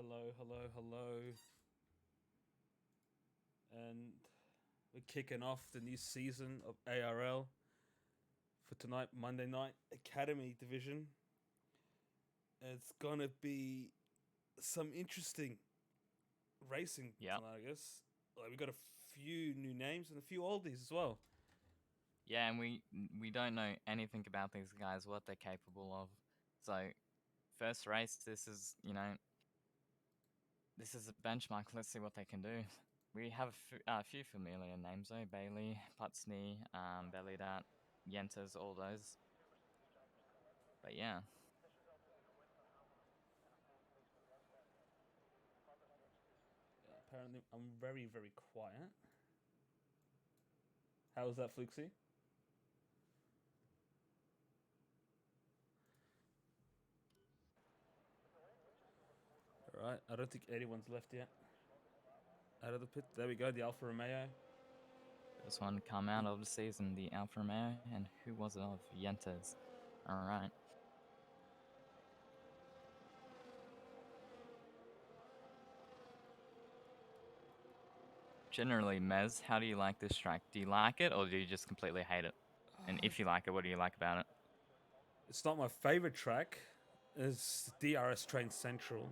Hello, hello, hello. And we're kicking off the new season of ARL for tonight, Monday night, Academy Division. It's gonna be some interesting racing Yeah. tonight, I guess. Like we got a few new names and a few oldies as well. Yeah, and we don't know anything about these guys, what they're capable of. So, first race, this is a benchmark. Let's see what they can do. We have a few familiar names though: Bailey, Putsney, Bellidat, Yentes, all those. But yeah, Apparently, I'm very, very quiet. How was that, Fluxy? All right, I don't think anyone's left yet. Out of the pit. There we go, the Alfa Romeo. first one come out of the season, the Alfa Romeo, and who was it of? Yentes. All right. Generally, Mez, how do you like this track? Do you like it, or do you just completely hate it? And if you like it, what do you like about it? It's not my favorite track. It's DRS Train Central.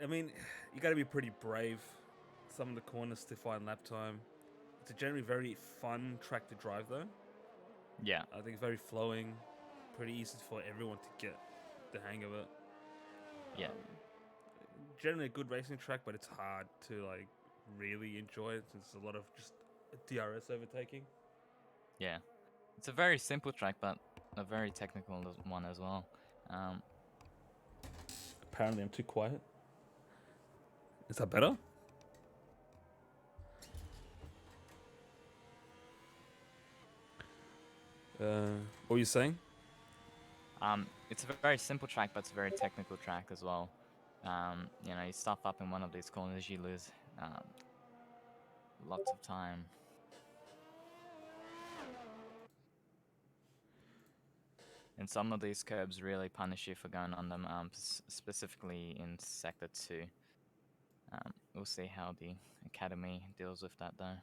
I mean, you got to be pretty brave. Some of the corners to find lap time. It's a generally very fun track to drive, though. Yeah. I think it's very flowing, pretty easy for everyone to get the hang of it. Yeah. Generally a good racing track, but it's hard to like really enjoy it since there's a lot of just DRS overtaking. Yeah. It's a very simple track, but a very technical one as well. Apparently, I'm too quiet. Is that better? What were you saying? It's a very simple track, but it's a very technical track as well. You stuff up in one of these corners, you lose lots of time. And some of these curbs really punish you for going on them, specifically in Sector 2. We'll see how the Academy deals with that, though.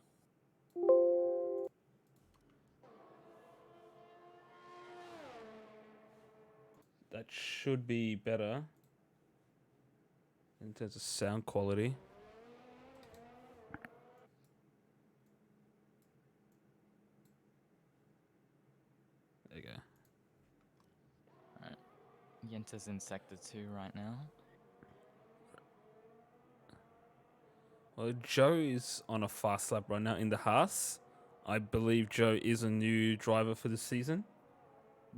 That should be better in terms of sound quality. There you go. Alright. Yenta's in Sector 2 right now. Well, Joe is on a fast lap right now in the Haas. I believe Joe is a new driver for this season.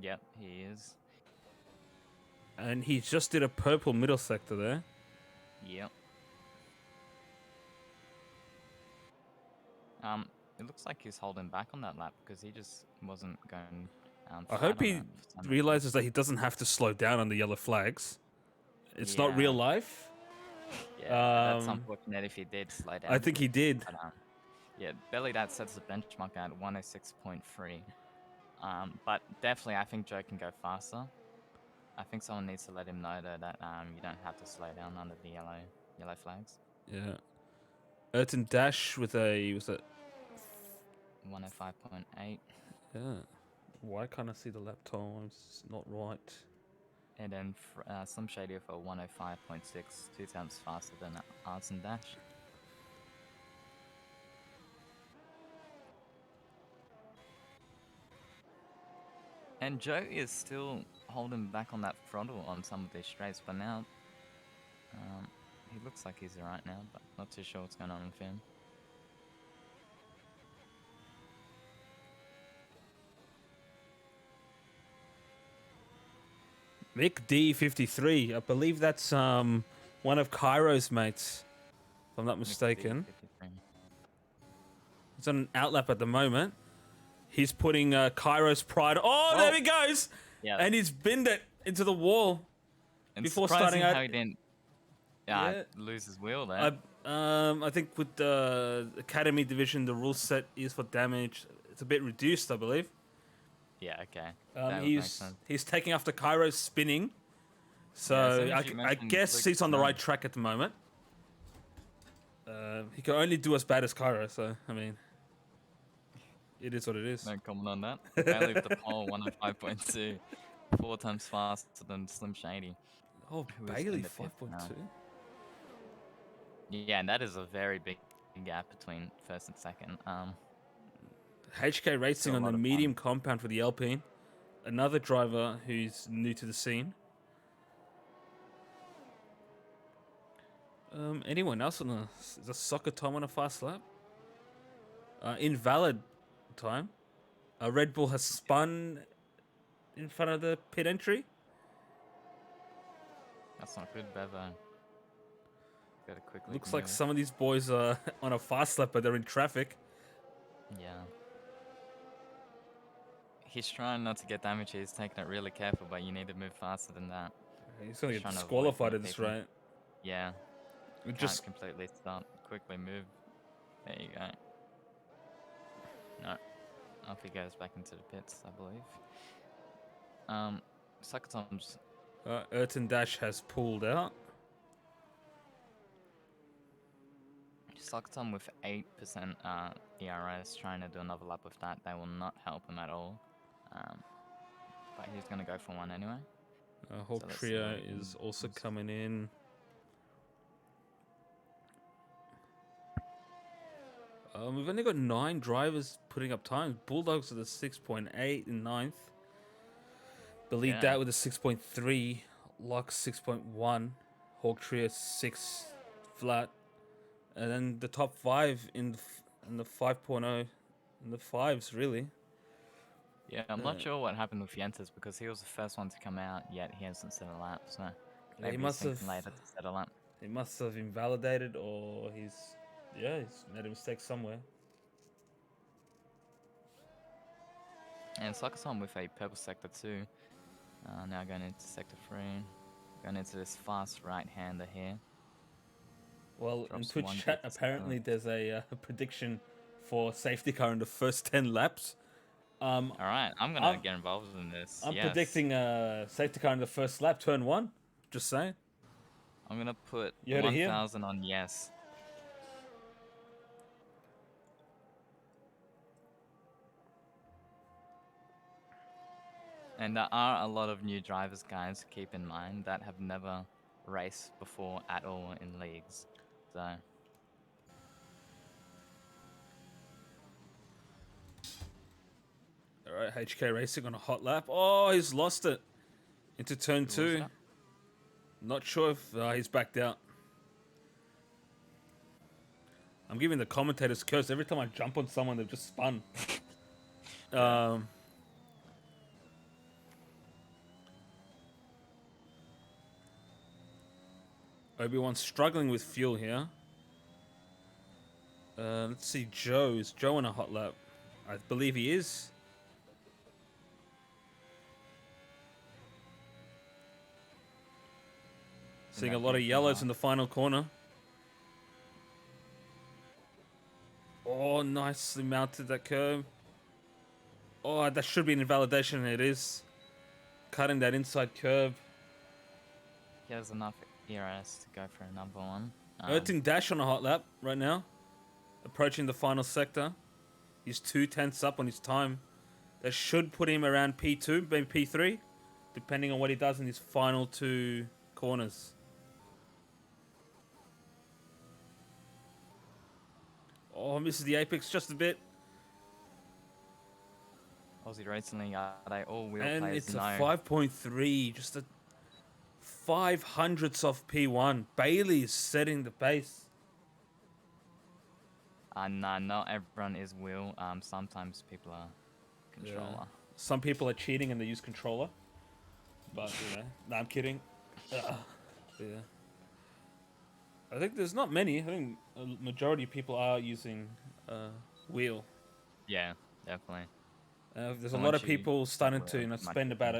Yep, he is. And he just did a purple middle sector there. Yep. It looks like he's holding back on that lap because he just wasn't going I flat hope on he that for some reason. realizes that he doesn't have to slow down on the yellow flags. It's not real life. Yeah, that's unfortunate if he did slow down. I think he did. But, yeah, Bellidat sets the benchmark at 106.3. But definitely, I think Joe can go faster. I think someone needs to let him know though that you don't have to slow down under the yellow flags. Yeah. Ayrton Dash with a 105.8. Yeah. Why can't I see the lap times? It's not right. And then some shady for 105.6, 2 times faster than Ayrton Dash. And Joe is still holding back on that throttle on some of these straights, but now he looks like he's alright now, but not too sure what's going on with him. Mick D53. I believe that's one of Cairo's mates, if I'm not mistaken. He's on an outlap at the moment. He's putting Cairo's pride. Oh, there he goes! Yeah. And he's binned it into the wall And before surprising starting out. how he didn't lose his wheel there. I think with the Academy Division, the rule set is for damage. It's a bit reduced, I believe. Yeah, okay. That would make sense. He's taking after Cairo's spinning. So Yeah, as soon as you I mentioned guess Luke he's on the right Grant, track at the moment. He can only do as bad as Cairo, so I mean, it is what it is. no comment on that. Bailey with the pole, 105.2, 4 times faster than Slim Shady, Oh, who is Bailey in the pits now. 5.2. Yeah, and that is a very big gap between first and second. HK Racing Still a on the lot of medium fun. compound for the Alpine. Another driver who's new to the scene. Anyone else on the soccer time on a fast lap? Invalid time. Red Bull has spun in front of the pit entry. That's not good, Bevo. Gotta quickly Looks like move. some of these boys are on a fast lap, but they're in traffic. Yeah. He's trying not to get damage. He's taking it really careful, but you need to move faster than that. He's gonna He's get trying to avoid disqualified more at this people. rate. Yeah. We Can't just completely stop. Quickly move. There you go. No. Off he goes back into the pits, I believe. Sakatom's Ayrton Dash has pulled out. Sakatom with 8% ERS trying to do another lap with that. They will not help him at all. But he's going to go for one anyway. Whole So let's see trio what he can is also use. coming in. We've only got 9 drivers putting up times. Bulldogs with a 6.8 in 9th. Believe Yeah. that with a 6.3. Lux 6.1. Hawk Trio 6 flat. And then the top 5 in the 5.0 in the 5s, really. Yeah, I'm not sure what happened with Yentas because he was the first one to come out, yet he hasn't set a lap. So maybe he's thinking later to set a lap. He must have invalidated, or he's made a mistake somewhere. And Sakatom with a purple sector 2. Now going into sector 3. Going into this fast right-hander here. Well, in Drops Twitch one chat, gear to apparently second. there's a prediction for safety car in the first 10 laps. Alright, I'm gonna get involved in this. I'm Yes. predicting a safety car in the first lap, turn 1. Just saying. I'm gonna put You heard it here? 1,000 on yes. And there are a lot of new drivers, guys, keep in mind, that have never raced before at all in leagues. So All right, HK Racing on a hot lap. Oh, he's lost it into turn 2. Not sure if he's backed out. I'm giving the commentators curse. Every time I jump on someone, they've just spun. Obi-Wan's struggling with fuel here. Let's see, Joe. Is Joe on a hot lap? I believe he is. Seeing a lot of yellows in the final corner. Oh, nicely mounted that curve. Oh, that should be an invalidation. It is. Cutting that inside curve. He has enough ERS to go for a number 1. Ayrton Dash on a hot lap right now. Approaching the final sector. He's 2/10 up on his time. That should put him around P2, maybe P3. Depending on what he does in his final 2 corners. Oh, misses the apex just a bit. Aussie Racing, are they all wheel And players? it's No. a 5.3, just a 500ths off P1. Bailey's setting the pace. Nah, not everyone is wheel. Sometimes people are controller. Yeah. Some people are cheating and they use controller. But, you know, no, I'm kidding. Yeah. I think there's not many. I think a majority of people are using wheel. Yeah, definitely. There's a lot of people starting to spend about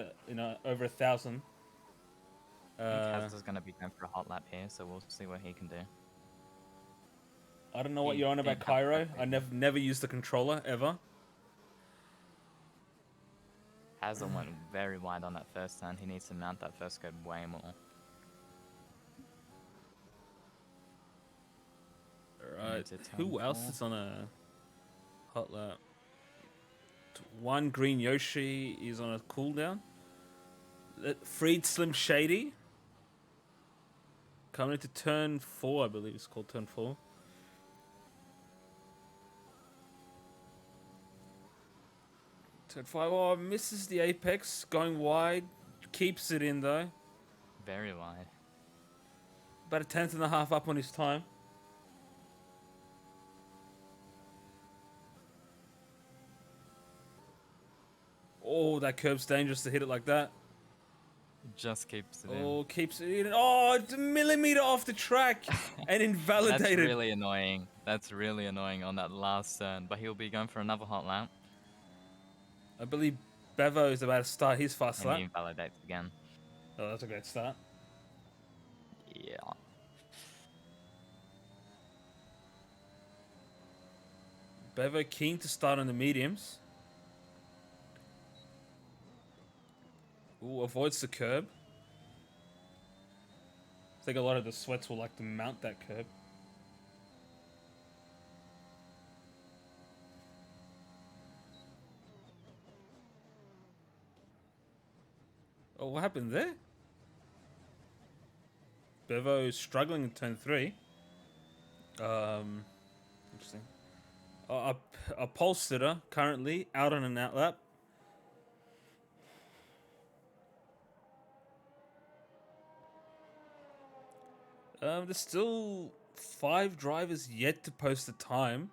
over 1,000. I think Kaz is going to be going for a hot lap here, so we'll see what he can do. I don't know what you're on about, did have Cairo. I never used the controller ever. Haslam went very wide on that first turn. He needs to mount that first curb way more. Alright, Into turn who else 4. is on a hot lap? One green Yoshi is on a cooldown. Freed Slim Shady. Coming into turn 4, I believe it's called turn 4. Turn 5, oh, misses the apex, going wide. Keeps it in though. Very wide. About a tenth and a half up on his time. Oh, that curb's dangerous to hit it like that. Just keeps it in. Oh, keeps it in. Oh, it's a millimeter off the track and invalidated. That's really annoying. That's really annoying on that last turn. But he'll be going for another hot lap. I believe Bevo is about to start his fast And lap. he invalidates again. Oh, that's a great start. Yeah. Bevo keen to start on the mediums. Ooh, avoids the curb. I think a lot of the sweats will like to mount that curb. Oh, what happened there? Bevo is struggling in turn 3. Interesting. A pole sitter currently out on an out lap. There's still 5 drivers yet to post a time.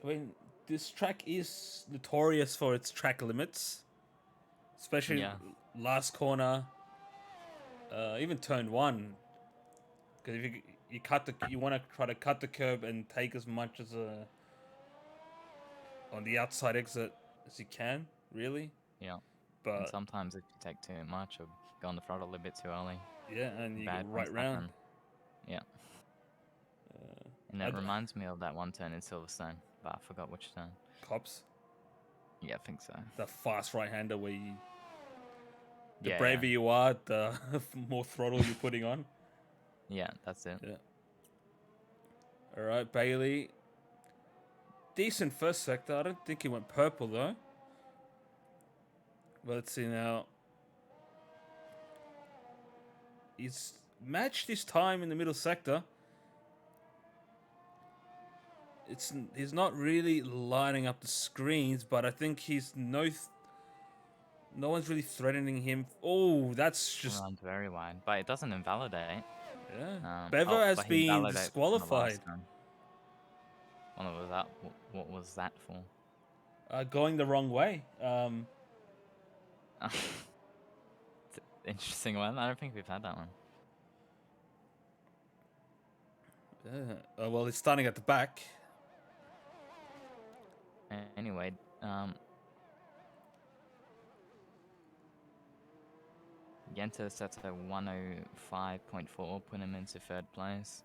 I mean, this track is notorious for its track limits, especially last corner, even turn 1. Because if you want to try to cut the curb and take as much as on the outside exit as you can, really. Yeah. But and sometimes if you take too much or go on the throttle a bit too early. Yeah, and you bad get right things round. happen. Yeah. And it reminds me of that one turn in Silverstone, but I forgot which turn. Cops? Yeah, I think so. The fast right-hander where you... The Yeah, braver you are, the more throttle you're putting on. Yeah, that's it. Yeah. Alright, Bailey. Decent first sector. I don't think he went purple, though. But let's see now. He's matched his time in the middle sector. He's not really lining up the screens, but I think he's no one's really threatening him. Oh, that's just... Runs very wide, but it doesn't invalidate. Yeah. Bevo has been disqualified. What was that for? Going the wrong way. Interesting one. I don't think we've had that one. Well, he's starting at the back. Anyway, Yenta sets a 105.4, put him into 3rd place.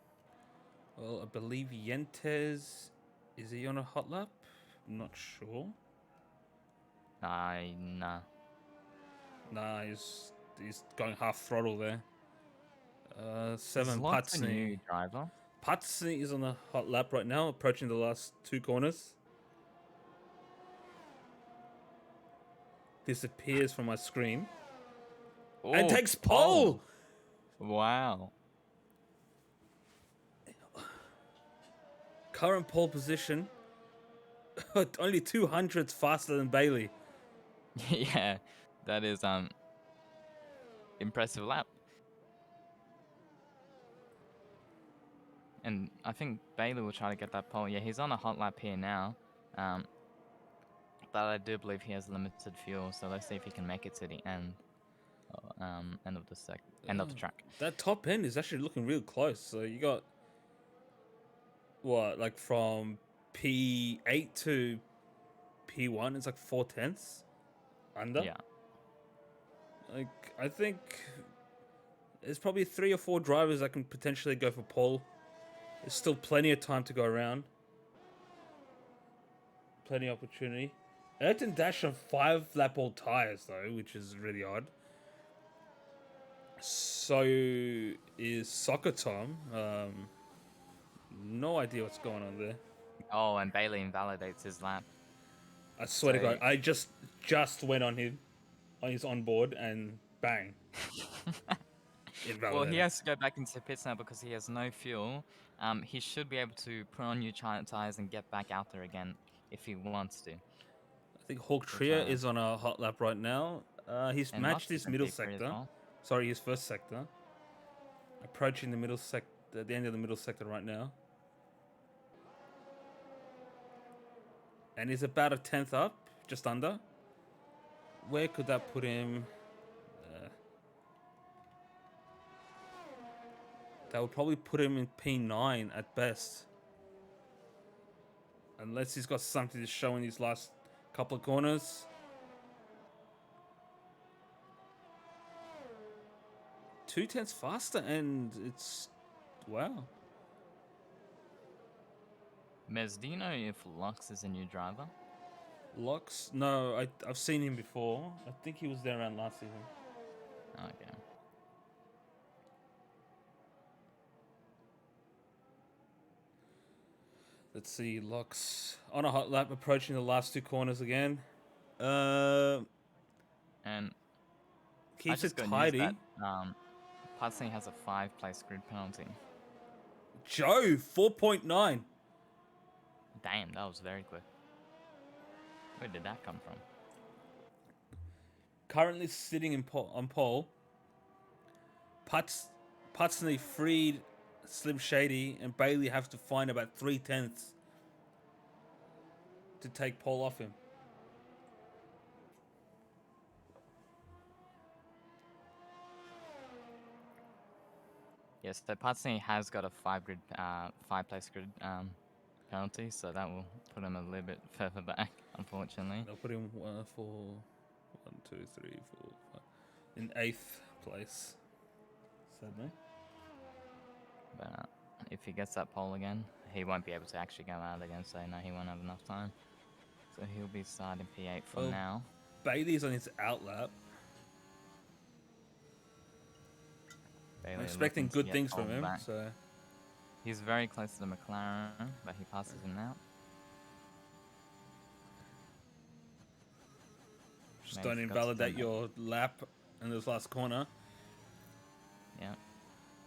Well, I believe Yentes... Is he on a hot lap? I'm not sure. Nah. Nah, he's going half throttle there. 7 Patsy. Driver. Patsy is on a hot lap right now, approaching the last 2 corners. Disappears from my screen. Oh, and takes pole! Wow. Current pole position. Only 200s faster than Bailey. Yeah, that is impressive lap. And I think Bailey will try to get that pole. Yeah, he's on a hot lap here now. But I do believe he has limited fuel, so let's see if he can make it to the end. End of the track. That top end is actually looking real close. So you got what, like from P8 to P1, it's like 4/10 under. Yeah. Like, I think there's probably 3 or 4 drivers that can potentially go for pole. There's still plenty of time to go around. Plenty of opportunity. Ayrton Dash on 5-lap-old tires though, which is really odd. So is Soccer Tom. No idea what's going on there. Oh, and Bailey invalidates his lap. I swear to So- God, I just went on him, on his onboard, and bang, invalidated. Well, he has to go back into pits now because he has no fuel. He should be able to put on new tires and get back out there again if he wants to. I think Hawk Trier is on a hot lap right now. He's And matched Lux is his in middle P3 as sector. well. Sorry, his first sector. Approaching the middle sector, the end of the middle sector right now. And he's about a 10th up, just under. Where could that put him? That would probably put him in P9 at best. Unless he's got something to show in these last couple of corners. 2/10 faster, and it's... Wow. Mez, do you know if Lux is a new driver? Lux? No, I've seen him before. I think he was there around last season. Okay. Let's see, Lux on a hot lap, approaching the last two corners again. And I Keeps just it got tidy. news that Patsy has a 5-place grid penalty. Joe, 4.9. Damn, that was very quick. Where did that come from? Currently sitting in on pole. Putsney freed Slim Shady, and Bailey have to find about 3/10 to take pole off him. Yes, so Patsy has got a 5-place grid penalty, so that will put him a little bit further back, unfortunately. They'll put him for 5 in 8th place. Sadly. But if he gets that pole again, he won't be able to actually go out again, so no, he won't have enough time. So he'll be starting P8 from now. Bailey's on his outlap. Bailey I'm expecting looking to good get things pole from him, back. so... He's very close to the McLaren, but he passes him now. Just Maybe don't forgot to invalidate turn your lap in this last corner. Yeah.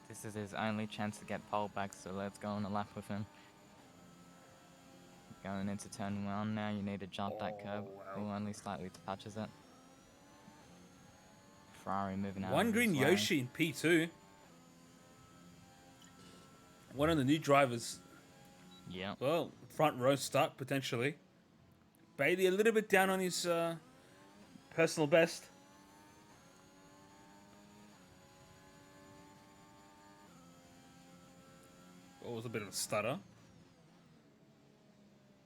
This is his only chance to get pole back, so let's go on a lap with him. Going into turn 1 now, you need to jump that curb. Wow. Oh, only slightly touches it. Ferrari moving out. One of green his way. Yoshi in P2. One of the new drivers. Yeah. Well, front row start potentially. Bailey a little bit down on his personal best. What was a bit of a stutter.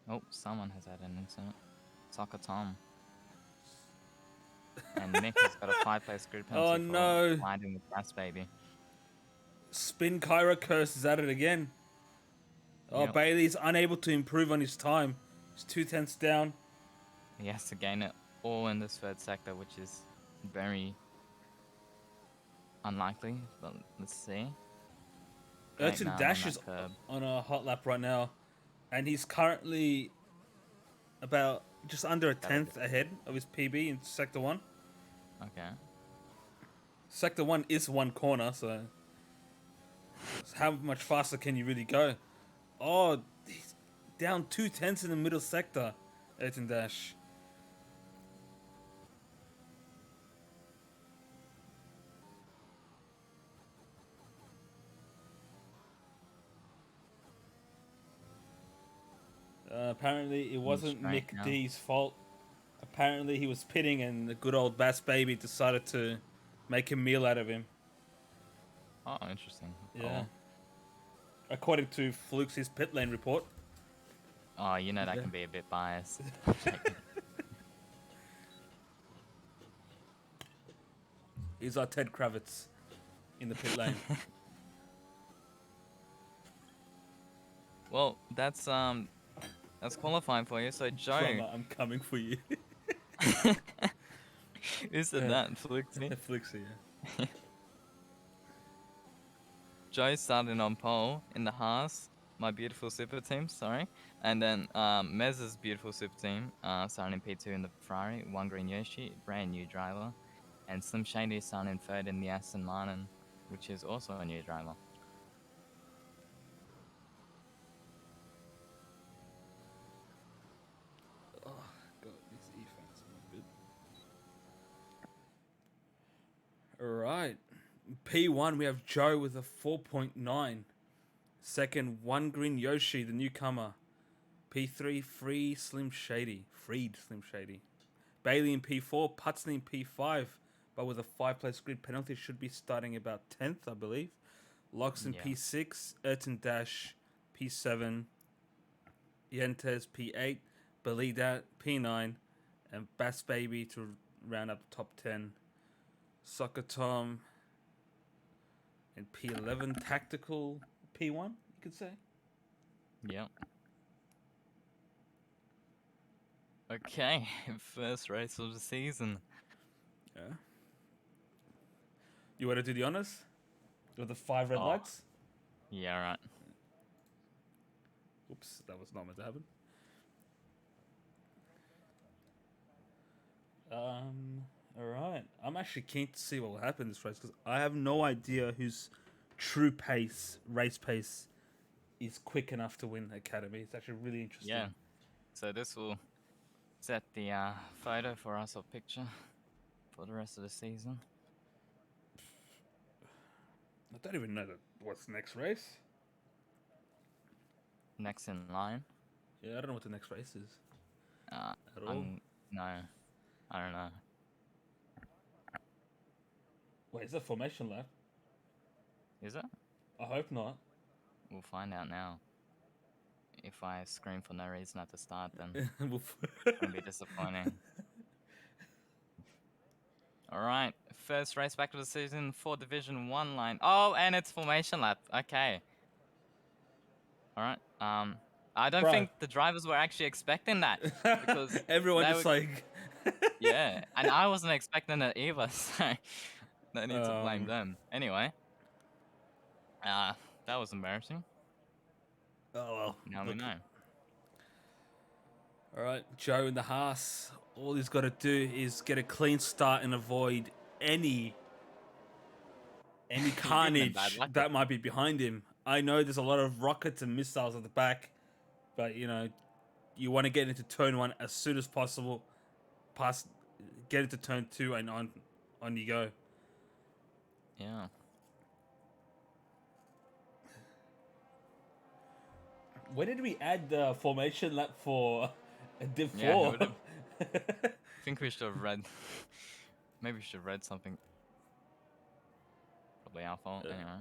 Oh, someone has had an incident. Soccer Tom. And Nick has got a 5-place grid penalty Oh, for no. landing with Gas Baby. Spin Kyra curse is at it again. Oh, Yep. Bailey's unable to improve on his time. He's 2/10 down. He has to gain it all in this third sector, which is very unlikely, but let's see. Great Ayrton man on Dash that is curb. on a hot lap right now, and he's currently about just under a 10th ahead of his PB in Sector 1. Okay. Sector 1 is one corner, so how much faster can you really go? Oh, he's down 2/10 in the middle sector, Ayrton Dash. Apparently, it wasn't straight Nick now. D's fault. Apparently, he was pitting, and the good old Bass Baby decided to make a meal out of him. Oh, interesting. Yeah. According to Fluke's his pit lane report. Oh, you know that Yeah. can be a bit biased. He's our Ted Kravitz in the pit lane. Well, that's That's qualifying for you. So Joe, Plumber, I'm coming for you. who said that? Flixie. Flixie, yeah. Joe started on pole in the Haas, my beautiful super team, sorry. And then Mez's beautiful super team, starting in P2 in the Ferrari, One Green Yoshi, brand new driver. And Slim Shady starting in third in the Aston Martin, which is also a new driver. Oh, God, these e-fans are not good. Alright. P1, we have Joe with a 4.9. Second, One Green Yoshi, the newcomer. P3, Freed Slim Shady. Bailey in P4, Putney in P5, but with a 5-place grid penalty, should be starting about 10th, I believe. Locks in Yeah. P6, Erton Dash P7, Yentes P8, Belidat P9, and Bass Baby to round up the top 10. Soccer Tom in P11, Tactical P1, you could say. Yep. Okay, first race of the season. Yeah. You want to do the honors? With the 5 red lights? Yeah, right. Oops, that was not meant to happen. Alright. I'm actually keen to see what will happen in this race because I have no idea whose true pace, race pace, is quick enough to win Academy. It's actually really interesting. Yeah. So this will set the photo for us, or picture, for the rest of the season. I don't even know what's the next race. Next in line. Yeah, I don't know what the next race is. At all. No, I don't know. Wait, is that formation lap? Is it? I hope not. We'll find out now. If I scream for no reason at the start, then We'll it'll be disappointing. Alright, first race back of the season for Division 1 line. Oh, and it's formation lap. Okay. Alright, I don't Bro. think the drivers were actually expecting that. Because everyone they just were, like yeah, and I wasn't expecting it either, so no need to blame them. Anyway, that was embarrassing. Oh well. Now we know. Alright, Joe in the Haas. All he's got to do is get a clean start and avoid any carnage that might be behind him. I know there's a lot of rockets and missiles at the back, but you know, you want to get into turn 1 as soon as possible. Get into turn 2 and on you go. Yeah. When did we add the formation lap for Div 4? Yeah, I think we should have read. Maybe we should have read something. Probably our fault, anyway.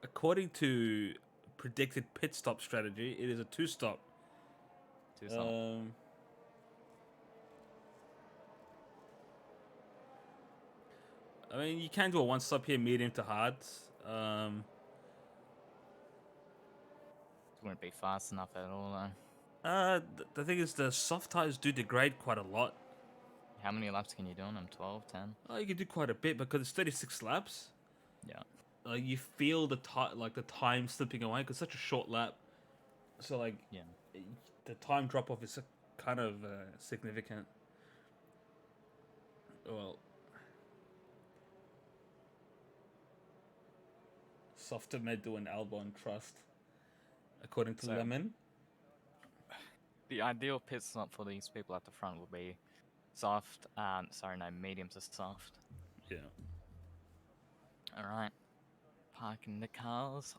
According to predicted pit stop strategy, it is a 2-stop. 2-stop. I mean, you can do a 1-stop here, medium to hard. It wouldn't be fast enough at all, though. The thing is, the soft tires do degrade quite a lot. How many laps can you do on them? 12, 10? Oh, you can do quite a bit because it's 36 laps. Yeah. You feel the time slipping away because it's such a short lap. So yeah, the time drop off is kind of significant. Well, softer metal and Albon trust, according to Lemon. The ideal pit stop for these people at the front will be soft. Medium to soft. Yeah. All right. Parking the cars.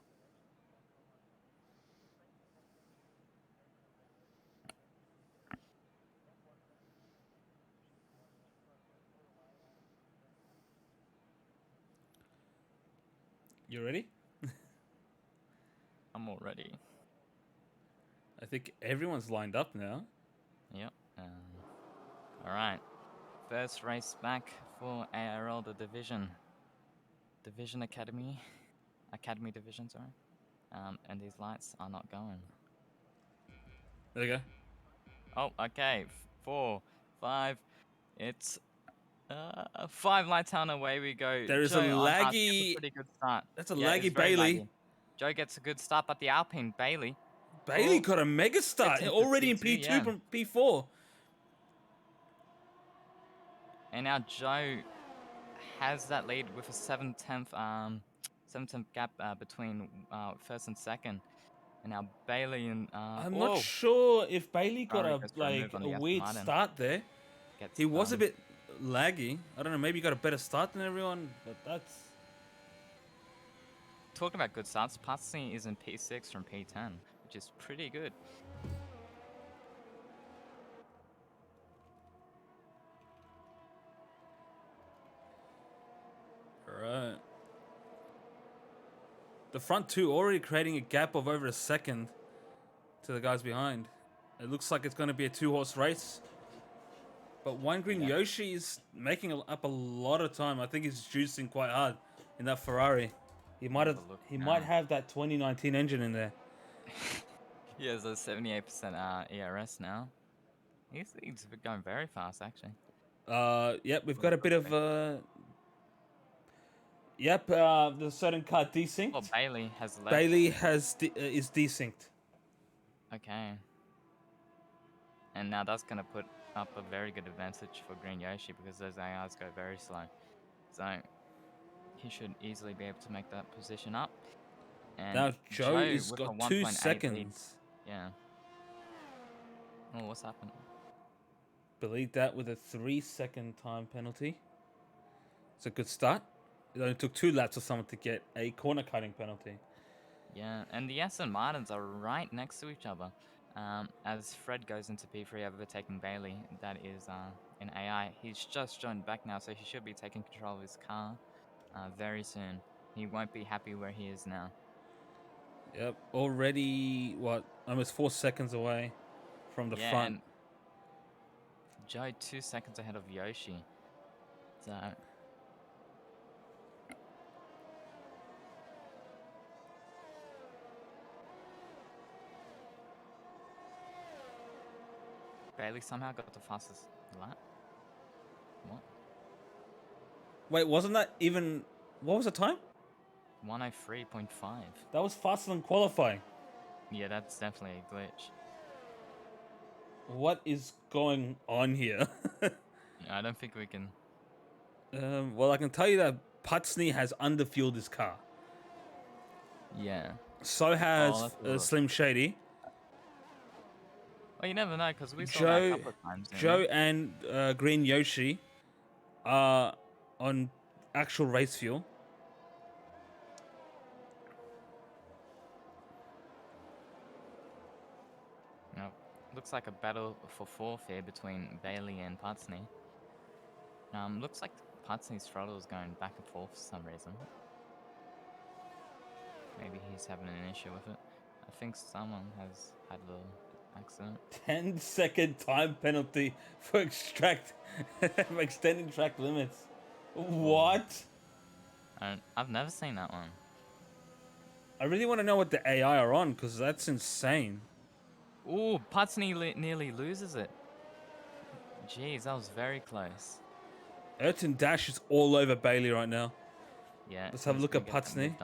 You ready? I'm all ready. I think everyone's lined up now. Yep. All right. First race back for ARL, the Division Academy. Academy Division, sorry. And these lights are not going. There you go. Oh, okay. 4, 5. It's 5 lights down. Away we go. There is a Joe on hard gets a laggy. pretty good start. That's a Yeah, it's laggy very Bailey. laggy. Joe gets a good start, but the Alpine Bailey. Bailey Oh, got a mega start gets into already in P2, P2 yeah. from P4. And now Joe has that lead with a 7/10 gap between first and second. And now Bailey and I'm not sure if Bailey got Ferrari a goes for a move on the Aston weird Martin. start there. Gets He was a bit laggy. I don't know. Maybe he got a better start than everyone, but that's. Talking about good starts, Patsy is in P6 from P10, which is pretty good. Right. The front two already creating a gap of over a second to the guys behind. It looks like it's going to be a 2-horse race. But One Green Yeah. Yoshi is making up a lot of time. I think he's juicing quite hard in that Ferrari. He might have that 2019 engine in there. He has a 78% ERS now. He's going very fast, actually. Yep, we've got a bit of Yep, the certain car desynced. Oh, Bailey has left. Bailey is desynced. Okay. And now that's going to put up a very good advantage for Green Yoshi because those AIs go very slow. So he should easily be able to make that position up. And Now Joe is with got a 2 1.8 seconds. lead. Yeah. Oh, what's happened? Believe that with a 3-second time penalty. It's a good start. It only took 2 laps or something to get a corner cutting penalty. Yeah, and the Aston Martins are right next to each other. As Fred goes into P3 overtaking Bailey, that is in AI. He's just joined back now, so he should be taking control of his car very soon. He won't be happy where he is now. Yep, already, almost 4 seconds away from the front. And Joe 2 seconds ahead of Yoshi. So Bailey somehow got the fastest lap. What? Wait, wasn't that even... What was the time? 103.5. That was faster than qualifying. Yeah, that's definitely a glitch. What is going on here? I don't think we can... Well, I can tell you that Putsney has underfueled his car. Yeah. So has Slim Shady. Well, you never know, because we saw that a couple of times. Joe and Green Yoshi are on actual race fuel. Now, looks like a battle for fourth here between Bailey and Putsney. Looks like Putsney's throttle is going back and forth for some reason. Maybe he's having an issue with it. I think someone has had a little accident. 10-second time penalty for extending track limits. What? I've never seen that one. I really want to know what the AI are on, because that's insane. Ooh, Putsney nearly loses it. Jeez, that was very close. Ayrton Dash is all over Bailey right now. Yeah. Let's have a look at Putsney.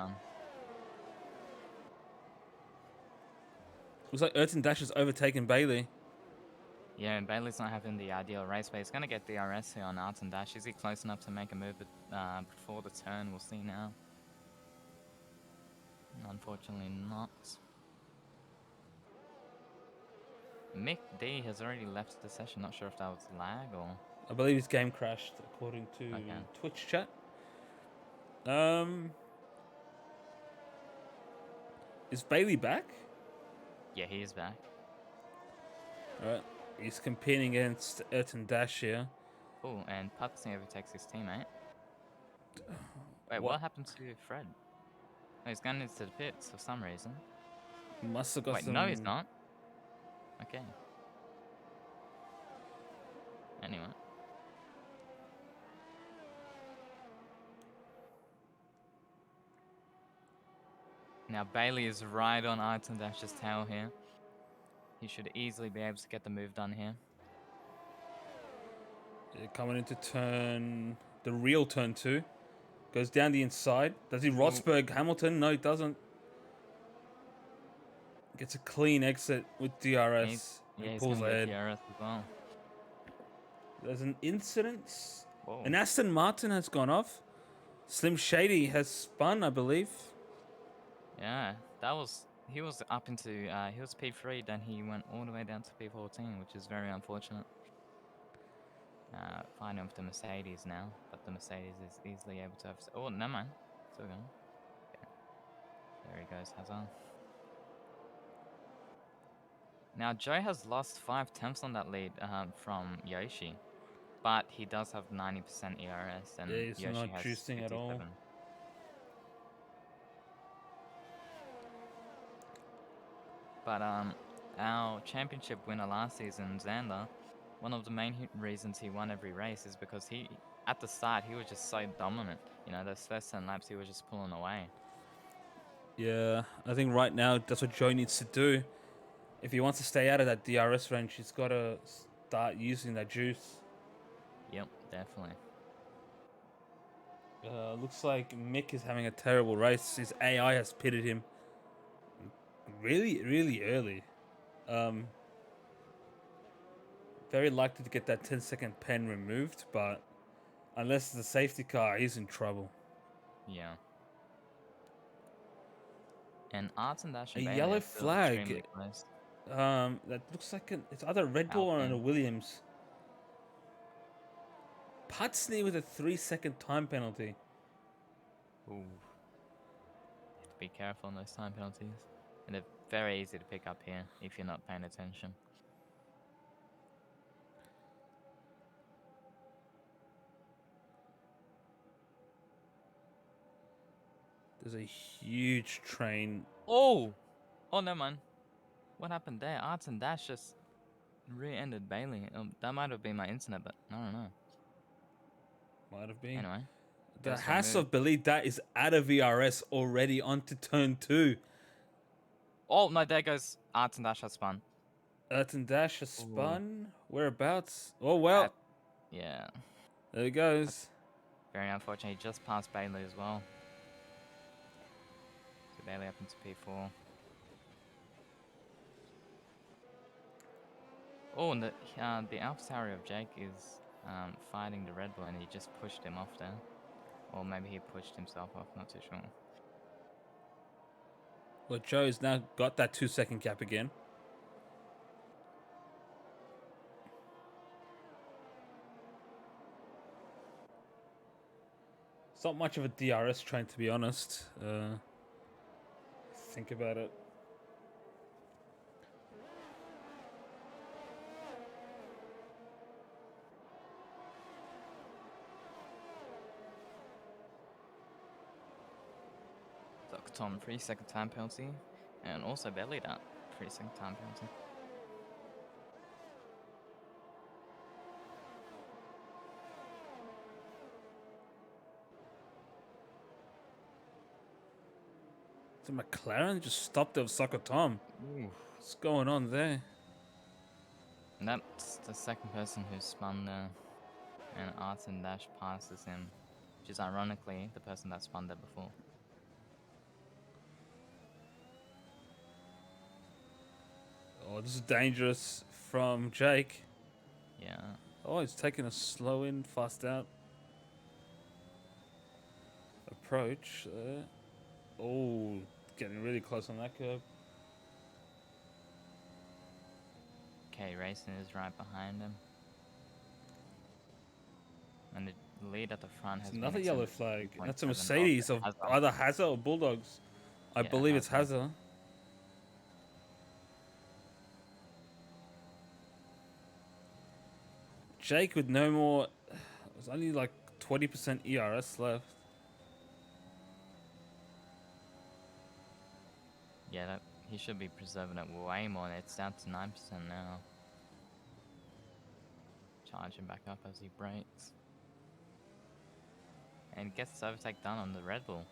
Looks like Ayrton Dash has overtaken Bailey. Yeah, and Bailey's not having the ideal race, but he's going to get DRS here on Ayrton Dash. Is he close enough to make a move before the turn? We'll see now. Unfortunately not. Mick D has already left the session. Not sure if that was lag or... I believe his game crashed, according to Twitch chat. Is Bailey back? Yeah, he is back. Alright, he's competing against Ayrton Dash here. Oh, and Putsney overtakes his teammate. Wait, what happened to Fred? Oh, he's gone into the pits for some reason. He must have got Wait, no, he's not. Okay. Anyway. Now Bailey is right on Ayrton Dash's tail here. He should easily be able to get the move done here. Yeah, coming into the real turn 2. Goes down the inside. Does he Rosberg Hamilton? No, he doesn't. Gets a clean exit with DRS. Yeah, he's pulls going to get ahead. DRS as well. There's an incident. Whoa. An Aston Martin has gone off. Slim Shady has spun, I believe. Yeah, he was up into, he was P3, then he went all the way down to P14, which is very unfortunate. Finding with the Mercedes now, but the Mercedes is easily able to have, oh, never mind, still going. Okay. There he goes, Hazard. Now, Joe has lost 5 tenths on that lead from Yoshi, but he does have 90% ERS, and Yeah, he's Yoshi not has juicing 57. at all. But our championship winner last season, Xander, one of the main reasons he won every race is because at the start, he was just so dominant. You know, those first 10 laps, he was just pulling away. Yeah, I think right now that's what Joe needs to do. If he wants to stay out of that DRS range, he's got to start using that juice. Yep, definitely. Looks like Mick is having a terrible race. His AI has pitted him really, really early. Very likely to get that 10-second pen removed, but unless it's a safety car, he's in trouble. Yeah. And Arts and Dash and A Bailey yellow are still flag. extremely close. That looks like it's either a Red Bull or a Williams. Putsney with a 3-second time penalty. Ooh. You have to be careful on those time penalties. And they're very easy to pick up here if you're not paying attention. There's a huge train. Oh! Oh, no, man. What happened there? Arts and Dash just rear-ended Bailey. That might have been my internet, but I don't know. Might have been. Anyway. The Haas of Believe that is out of VRS already onto turn 2. Oh, no, there goes Arts and Dash has spun. Arts and Dash has spun. Whereabouts? Oh, well. Yeah. There he goes. That's very unfortunate. He just passed Bailey as well. So Bailey up into P4. Oh, and the AlphaTauri of Jake is fighting the Red Bull, and he just pushed him off there. Or maybe he pushed himself off, not too sure. Well, Joe's now got that 2-second gap again. It's not much of a DRS train, to be honest. Think about it. Tom, 3-second time penalty, and also Bailey that 3-second time penalty. So McLaren just stopped Osaka Tom. What's going on there? And that's the second person who spun there, and Arts and Dash passes him, which is ironically the person that spun there before. Oh, this is dangerous from Jake. Yeah. Oh, he's taking a slow in, fast out approach. Oh, getting really close on that curve. Okay, Racing is right behind him. And the lead at the front has another yellow flag. That's a 2.7 Mercedes of either Hazard or Bulldogs. I believe it's Hazard. Jake with no more. There's only like 20% ERS left. Yeah, he should be preserving it way more. It's down to 9% now. Charging back up as he brakes. And gets his overtake done on the Red Bull.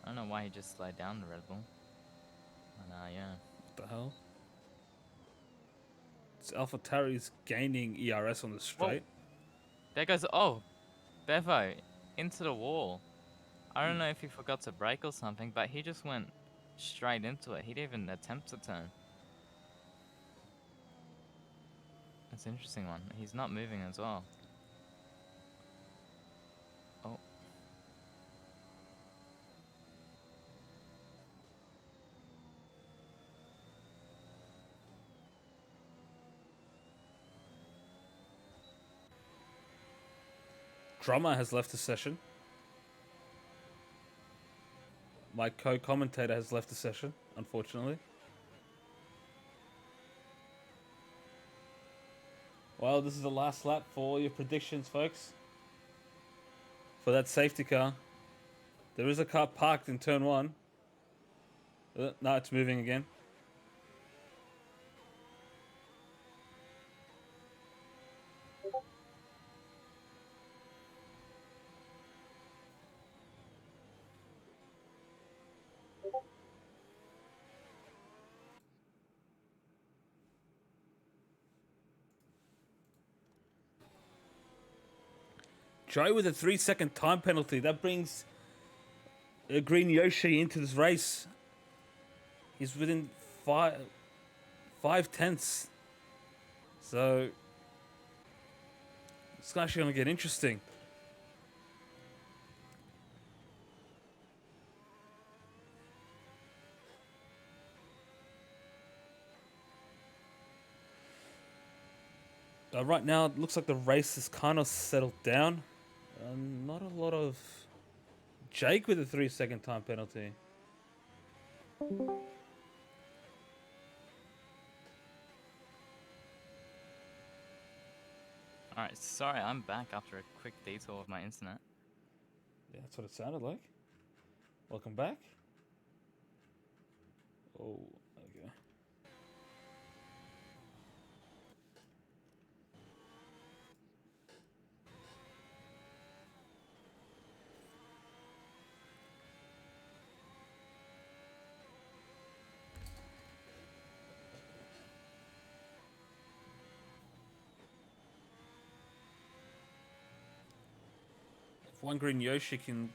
I don't know why he just slowed down the Red Bull. But yeah. What the hell? It's AlphaTauri's gaining ERS on the straight. There goes, oh, Bevo, into the wall. I don't know if he forgot to brake or something, but he just went straight into it. He didn't even attempt to turn. That's an interesting one. He's not moving as well. Oh. Drummer has left the session. My co-commentator has left the session, unfortunately. Well, this is the last lap for all your predictions, folks. For that safety car. There is a car parked in turn 1. No, it's moving again. Joe with a 3-second time penalty. That brings Green Yoshi into this race. He's within 5/10. So it's actually going to get interesting. Right now, it looks like the race has kind of settled down. Not a lot of Jake with a 3-second time penalty. Alright, sorry, I'm back after a quick detour of my internet. Yeah, that's what it sounded like. Welcome back. Oh, okay. If one Green Yoshi can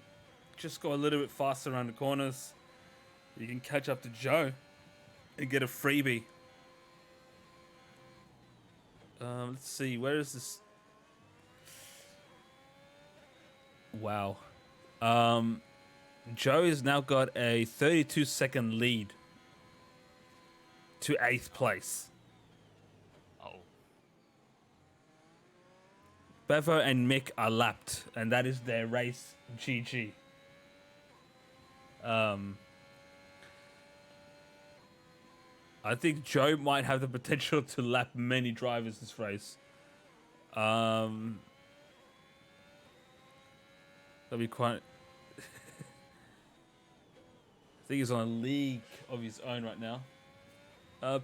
just go a little bit faster around the corners, you can catch up to Joe and get a freebie. Let's see, where is this? Wow. Joe has now got a 32-second lead to 8th place. Oh. Bevo and Mick are lapped, and that is their race. GG. I think Joe might have the potential to lap many drivers this race. That'll be quite... I think he's on a league of his own right now.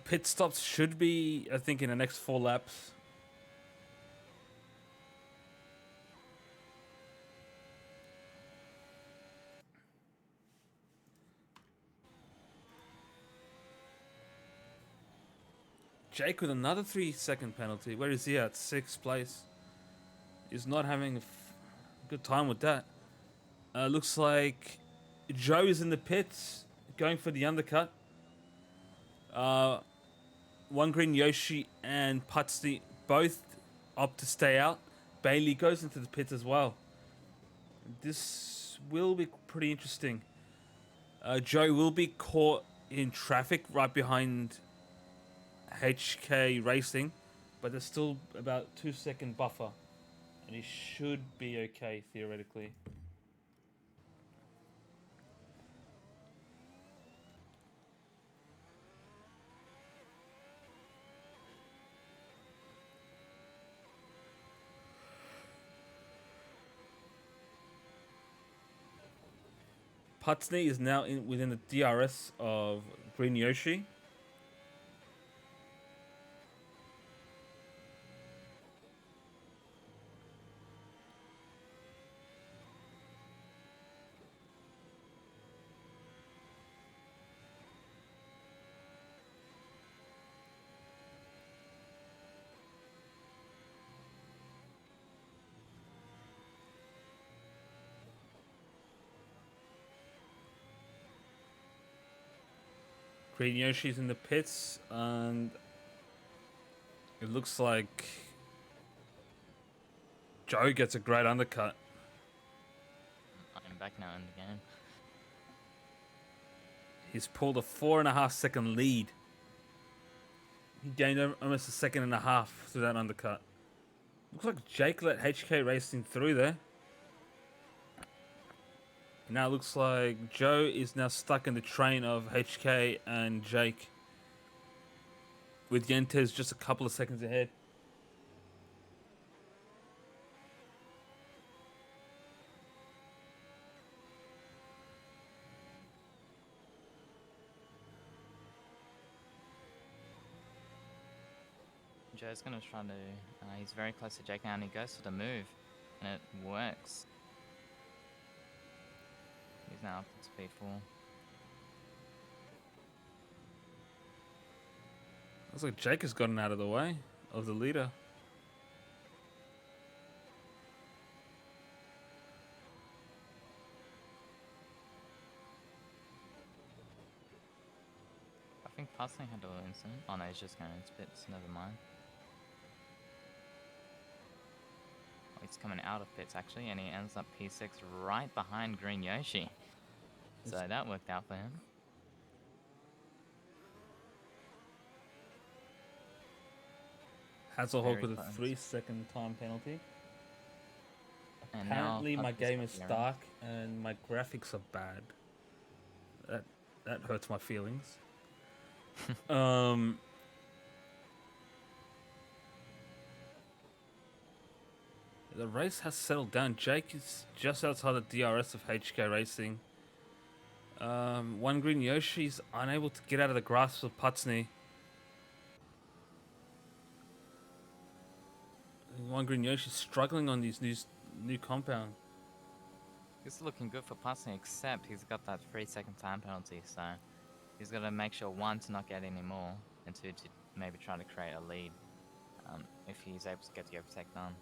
Pit stops should be, I think, in the next 4 laps. Jake with another 3-second penalty. Where is he at? 6th place. He's not having a good time with that. Looks like Joe is in the pits, going for the undercut. One Green Yoshi and Putsty both opt to stay out. Bailey goes into the pits as well. This will be pretty interesting. Joe will be caught in traffic right behind HK Racing, but there's still about 2-second buffer, and he should be okay theoretically. Putney is now within the DRS of Green Yoshi. Green Yoshi's in the pits, and it looks like Joe gets a great undercut. I'm back now in the game. He's pulled a 4.5 second lead. He gained almost a second and a half through that undercut. Looks like Jake let HK Racing through there. Now it looks like Joe is now stuck in the train of HK and Jake, with Yentes just a couple of seconds ahead. Joe's gonna try to. He's very close to Jake now, and he goes for the move, and it works. He's now up to speed 4. Looks like Jake has gotten out of the way of the leader. I think passing had a little incident. Oh no, he's just going into pits. Never mind. Oh, he's coming out of pits actually, and he ends up P6 right behind Green Yoshi. So that worked out for him. Hasselhoff with a 3-second time penalty. And Apparently my game is stuck. dark and my graphics are bad. That hurts my feelings. The race has settled down. Jake is just outside the DRS of HK Racing. One Green Yoshi's unable to get out of the grasp of Putsney. One Green Yoshi's struggling on these new compound. It's looking good for passing, except he's got that 3-second time penalty, so he's got to make sure, 1, to not get any more, and 2, to maybe try to create a lead if he's able to get the overtake done.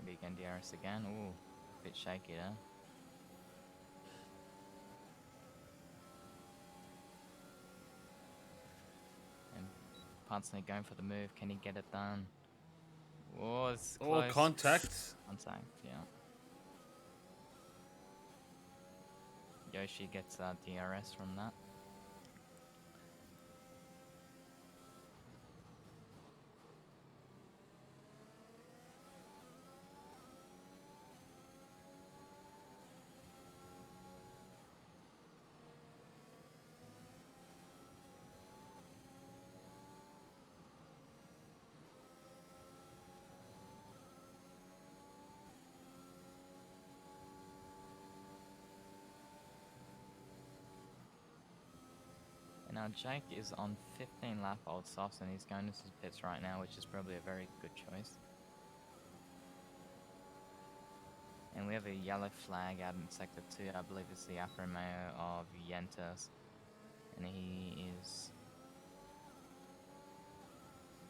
Maybe again DRS again. Ooh, a bit shaky there. Constantly going for the move. Can he get it done? Oh, it's close. Oh, contact. Contact, yeah. Yoshi gets DRS from that. Now Jake is on 15 lap old softs and he's going to his pits right now, which is probably a very good choice. And we have a yellow flag out in sector 2. I believe it's the Alfa Romeo of Yentas, and he is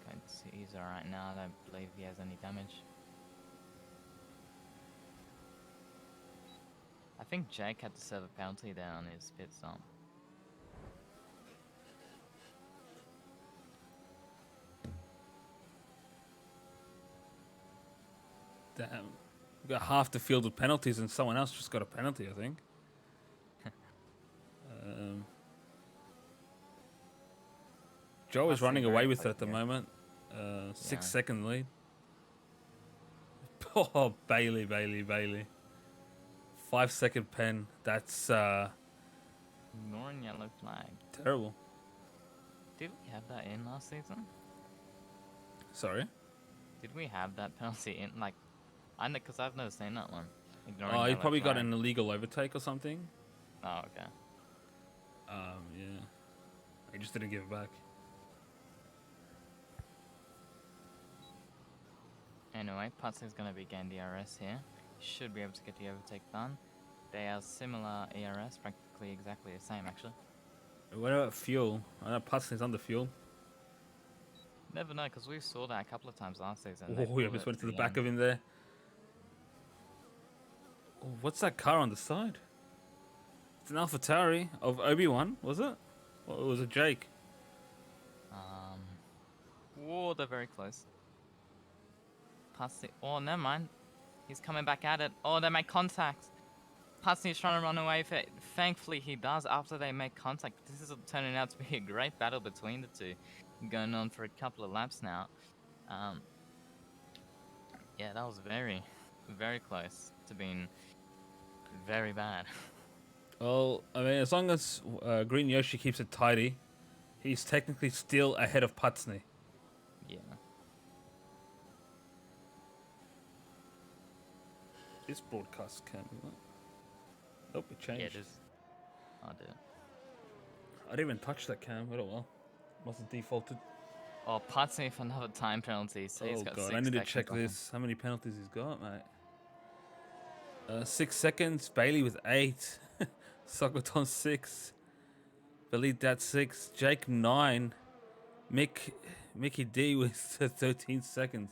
going to see. He's alright now. I don't believe he has any damage. I think Jake had to serve a penalty there on his pit stop. Damn. We've got half the field with penalties and someone else just got a penalty, I think. Joe is running away with it at the moment. 6-second lead. Oh, Bailey. 5-second pen. That's Ignoring yellow flag. terrible. Did we have that in last season? Sorry? Did we have that penalty in? Like, I know, because I've never seen that one. Ignoring Oh, he yellow probably got flag. an illegal overtake or something. Oh, okay. Yeah. He just didn't give it back. Anyway, Putzley's going to be getting DRS here. Should be able to get the overtake done. They are similar ERS, practically exactly the same actually. What about fuel? I know Putsney's under fuel. Never know, because we saw that a couple of times last season. Oh, yeah, just went to the back of him there. Oh, what's that car on the side? It's an AlphaTauri of Obi-Wan, was it? Or was it Jake? Whoa, they're very close. Past the. Oh, never mind. He's coming back at it. Oh, they make contact. Patsy is trying to run away. Thankfully, he does after they make contact. This is turning out to be a great battle between the two, going on for a couple of laps now. Yeah, that was very, very close to being very bad. Well, I mean, as long as Green Yoshi keeps it tidy, he's technically still ahead of Patsny. Yeah. This broadcast can. Nope, it changed. Yeah, it is. I did. I didn't even touch that cam. Oh well. Must have defaulted. Oh, Patsy for another time penalty. So he's got God, 6 I need to seconds check on him. this. How many penalties he's got, mate? 6 seconds. Bailey with 8. Sokoton 6. Belidat 6. Jake 9. Mickey D with 13 seconds.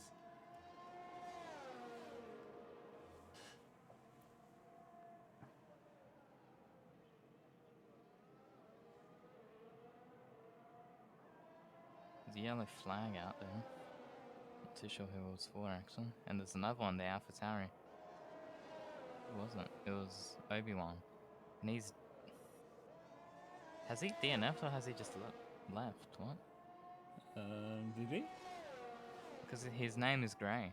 There's a yellow flag out there. Not too sure who it was for, actually. And there's another one there, AlphaTauri. Who was it? It was Obi-Wan. And he's... Has he DNF'd or has he just left? What? Did he? Because his name is Grey.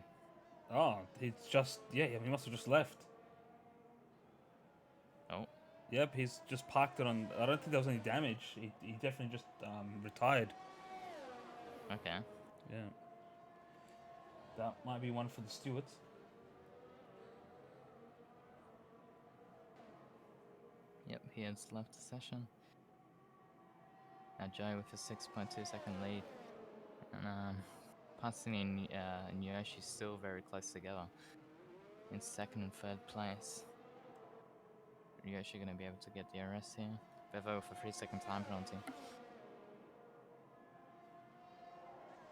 Oh, he's just... Yeah, he must have just left. Oh. Yep, he's just parked it on... I don't think there was any damage. He definitely just retired. Okay. Yeah. That might be one for the stewards. Yep, he has left the session. Now Joe with a 6.2 second lead. And Patsy and Yoshi still very close together. In second and third place. Yoshi going to be able to get the arrest here. Bevo with a 3-second time penalty.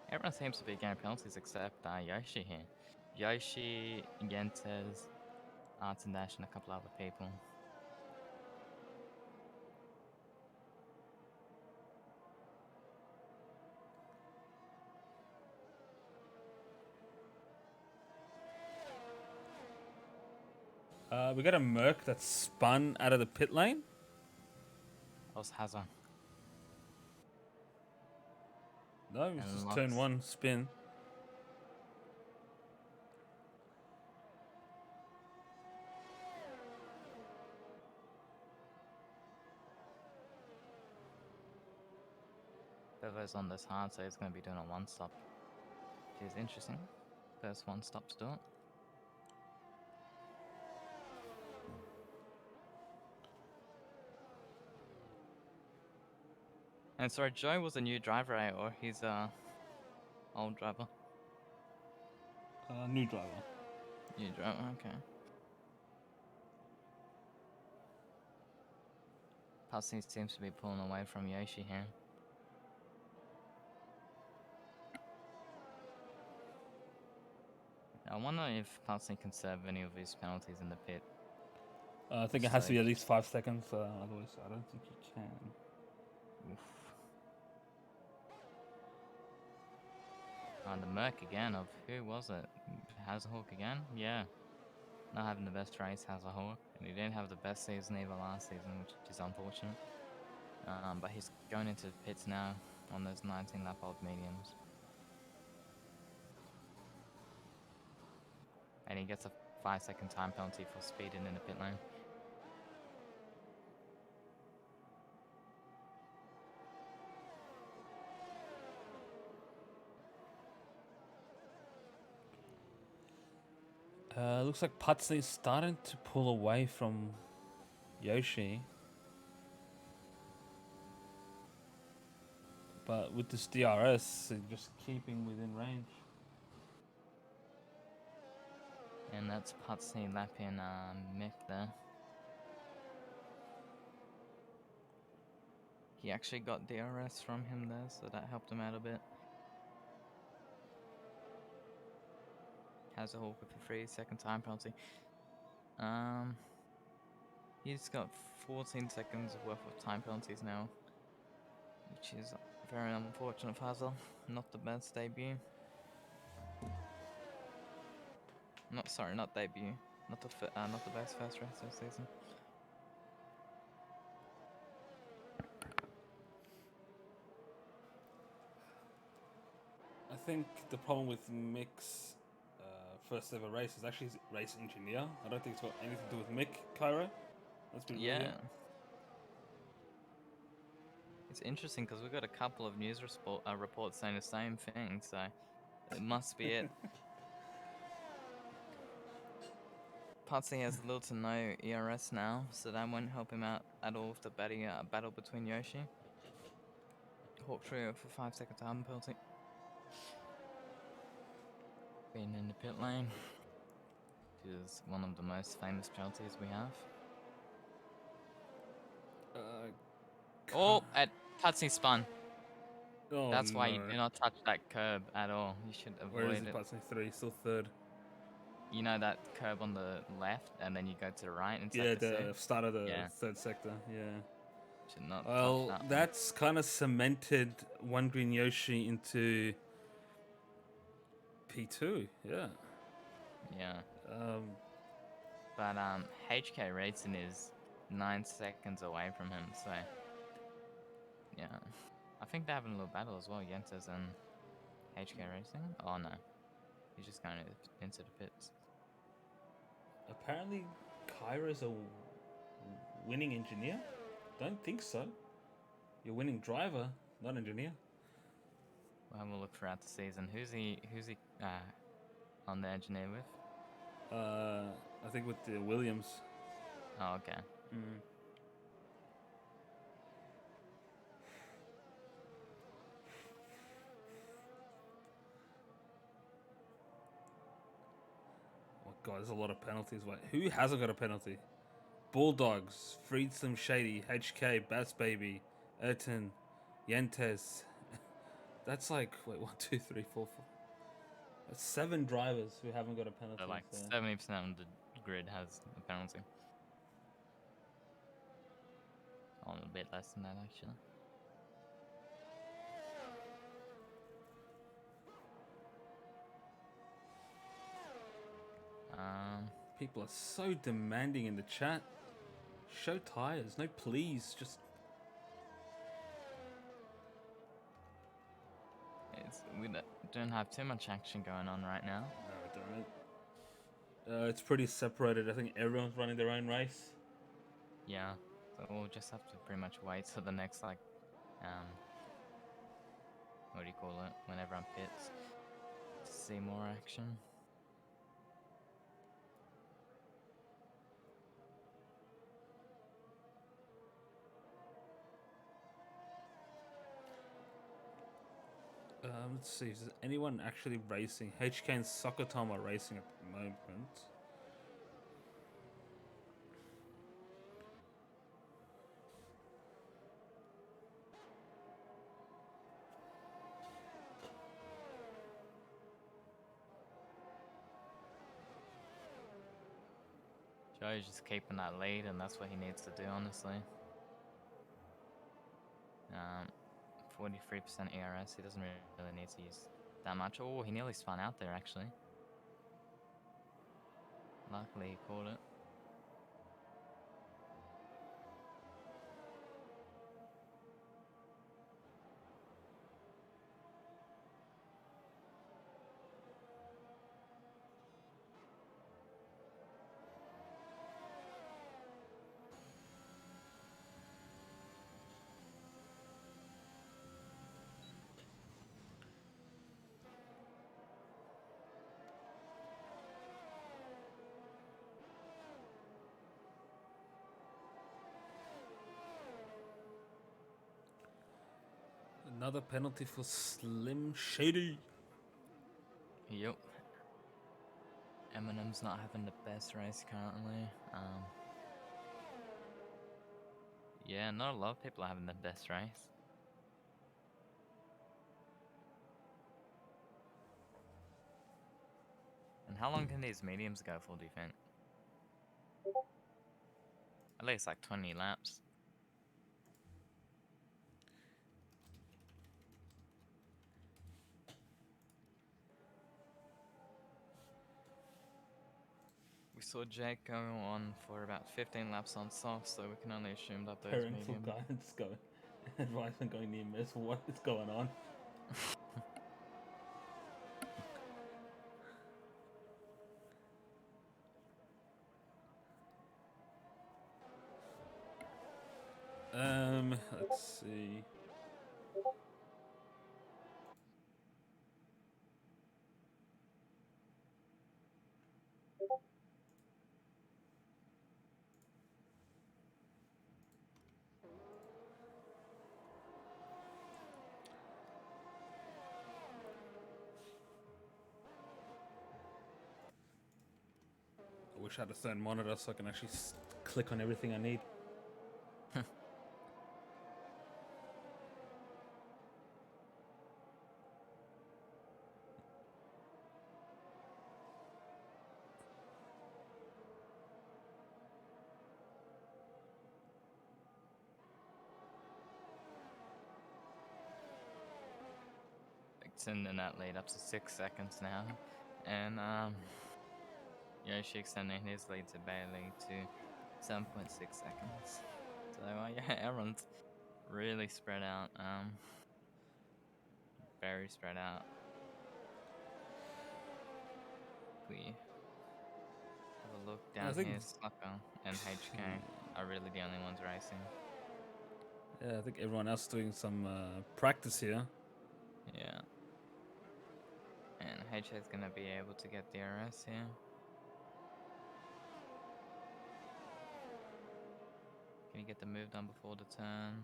Everyone seems to be getting penalties except Yoshi here. Yoshi, Gentes, Arts and Dash, and a couple other people. We got a Merc that spun out of the pit lane. That was Hazard. No, it was just turn 1 spin. Bevo's on this hard, so he's going to be doing a one-stop. Which is interesting. First one-stop to do it. And sorry, Joe was a new driver, right? Or he's a old driver? New driver. New driver, okay. Patsy seems to be pulling away from Yoshi here. I wonder if Patsy can serve any of his penalties in the pit. I think it has to be at least 5 seconds, otherwise I don't think you can. Oof. The Merc again of, who was it? Hazahawk again? Yeah. Not having the best race, Hazahawk. And he didn't have the best season either last season, which is unfortunate. But he's going into pits now on those 19-lap-old mediums. And he gets a 5-second time penalty for speeding in the pit lane. Looks like Patsny's starting to pull away from Yoshi. But with this DRS, just keeping within range. And that's Patsy lapping Mick there. He actually got DRS from him there, so that helped him out a bit. Has a Hawk with a 3-second time penalty. He's got 14 seconds worth of time penalties now, which is very unfortunate for Hazard. Not the best debut. Not debut. Not the best first race of the season. I think the problem with Mick's first ever race is actually his race engineer. I don't think it's got anything to do with Mick, Cairo. Let's be real Yeah. here. It's interesting because we've got a couple of news reports saying the same thing, so it must be it. Patsy has little to no ERS now, so that won't help him out at all with the battle between Yoshi. Hawk Trio for 5-second time penalty. Being in the pit lane, which is one of the most famous penalties we have. Oh, Patsy spun. Oh, That's why you no. do not touch that curb at all. You should Where is avoid he? it. Passing 3, still third. You know that curb on the left, and then you go to the right in Yeah, sector the 6? start of the Yeah. third sector. Yeah. Should not touch Well, that one. that's kind of cemented One Green Yoshi into P2. Yeah. Yeah. Um, But HK Racing is 9 seconds away from him, so yeah. I think they're having a little battle as well, Yentas and HK Racing. Oh no, he's just going into the pits. apparently, Kyra's a winning engineer. Don't think so. You're winning driver, not engineer. We'll have a look throughout the season. Who's he on the engineer with? I think with the Williams. Oh, okay. Mm. Oh god, there's a lot of penalties. Wait, who hasn't got a penalty? Bulldogs, Freed Slim Shady, HK, Bass Baby, Erton, Yentes. That's like, wait, 1, 2, 3, 4, 5. That's 7 drivers who haven't got a penalty. So like So. 70% of the grid has a penalty. Oh, a bit less than that actually. People are so demanding in the chat. Show tires. No, please. Just. We don't have too much action going on right now. No, don't. It's pretty separated. I think everyone's running their own race. Yeah, so we'll just have to pretty much wait for the next, like, what do you call it, when everyone pits, to see more action. Let's see. Is anyone actually racing? HK and Soccer Tom are racing at the moment. Joe's just keeping that lead, and that's what he needs to do, honestly. 43% ERS, he doesn't really need to use that much. Oh, he nearly spun out there, actually. Luckily, he caught it. Another penalty for Slim Shady. Yep. Eminem's not having the best race currently. Yeah, not a lot of people are having the best race. And how long can these mediums go for, do you think? At least like 20 laps. We saw Jake go on for about 15 laps on soft, so we can only assume that those Parental medium. guidance going. Advice on going near miss. What is going on? Let's see. I wish I had a third monitor so I can actually click on everything I need. Extending that lead up to 6 seconds now. And Yoshi extending his lead to Bailey to 7.6 seconds. So yeah, everyone's really spread out. Very spread out. We have a look down here, Sucker and HK are really the only ones racing. Yeah, I think everyone else is doing some practice here. Yeah. And HK is gonna be able to get DRS here. Can he get the move done before the turn?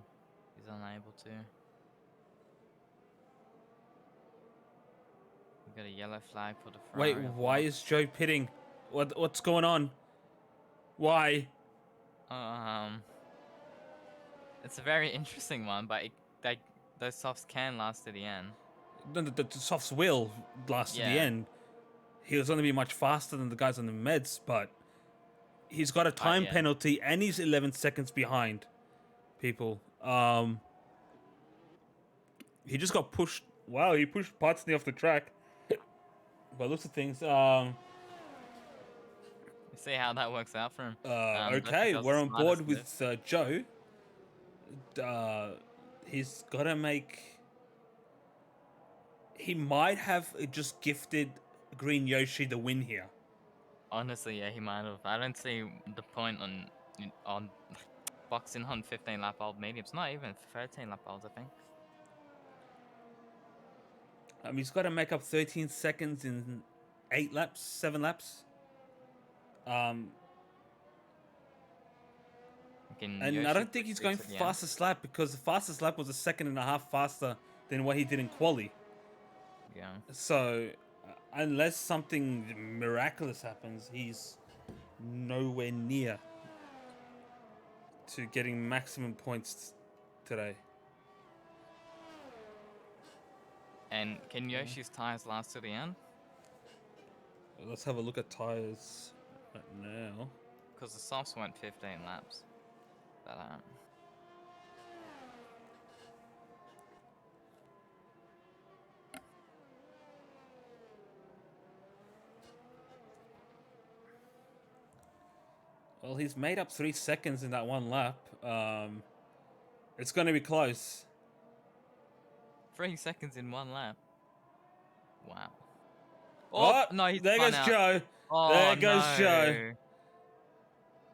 He's unable to. We got a yellow flag for the Ferrari. Wait, why is Joe pitting? What's going on? Why? It's a very interesting one, but those softs can last to the end. The softs will last to the end. He'll only be much faster than the guys on the meds, but he's got a time penalty and he's 11 seconds behind people. He just got pushed. Wow, he pushed Patsny off the track. By looks of things, You see how that works out for him. okay, we're on board with Joe. He's got to make... He might have just gifted Green Yoshi the win here. Honestly, yeah, he might have. I don't see the point on boxing on 15 lap old mediums. Not even 13 lap olds, I think. He's got to make up 13 seconds in 8 laps, 7 laps. And Yoshi I don't think he's going for fastest lap because the fastest lap was a second and a half faster than what he did in quali. Yeah. So, unless something miraculous happens, he's nowhere near to getting maximum points today. And can Yoshi's tires last to the end? Let's have a look at tires right now. Because the softs went 15 laps. But, well, he's made up 3 seconds in that one lap. It's going to be close. 3 seconds in 1 lap. Wow. Oh, no, there goes out. Joe. Oh, there goes Joe.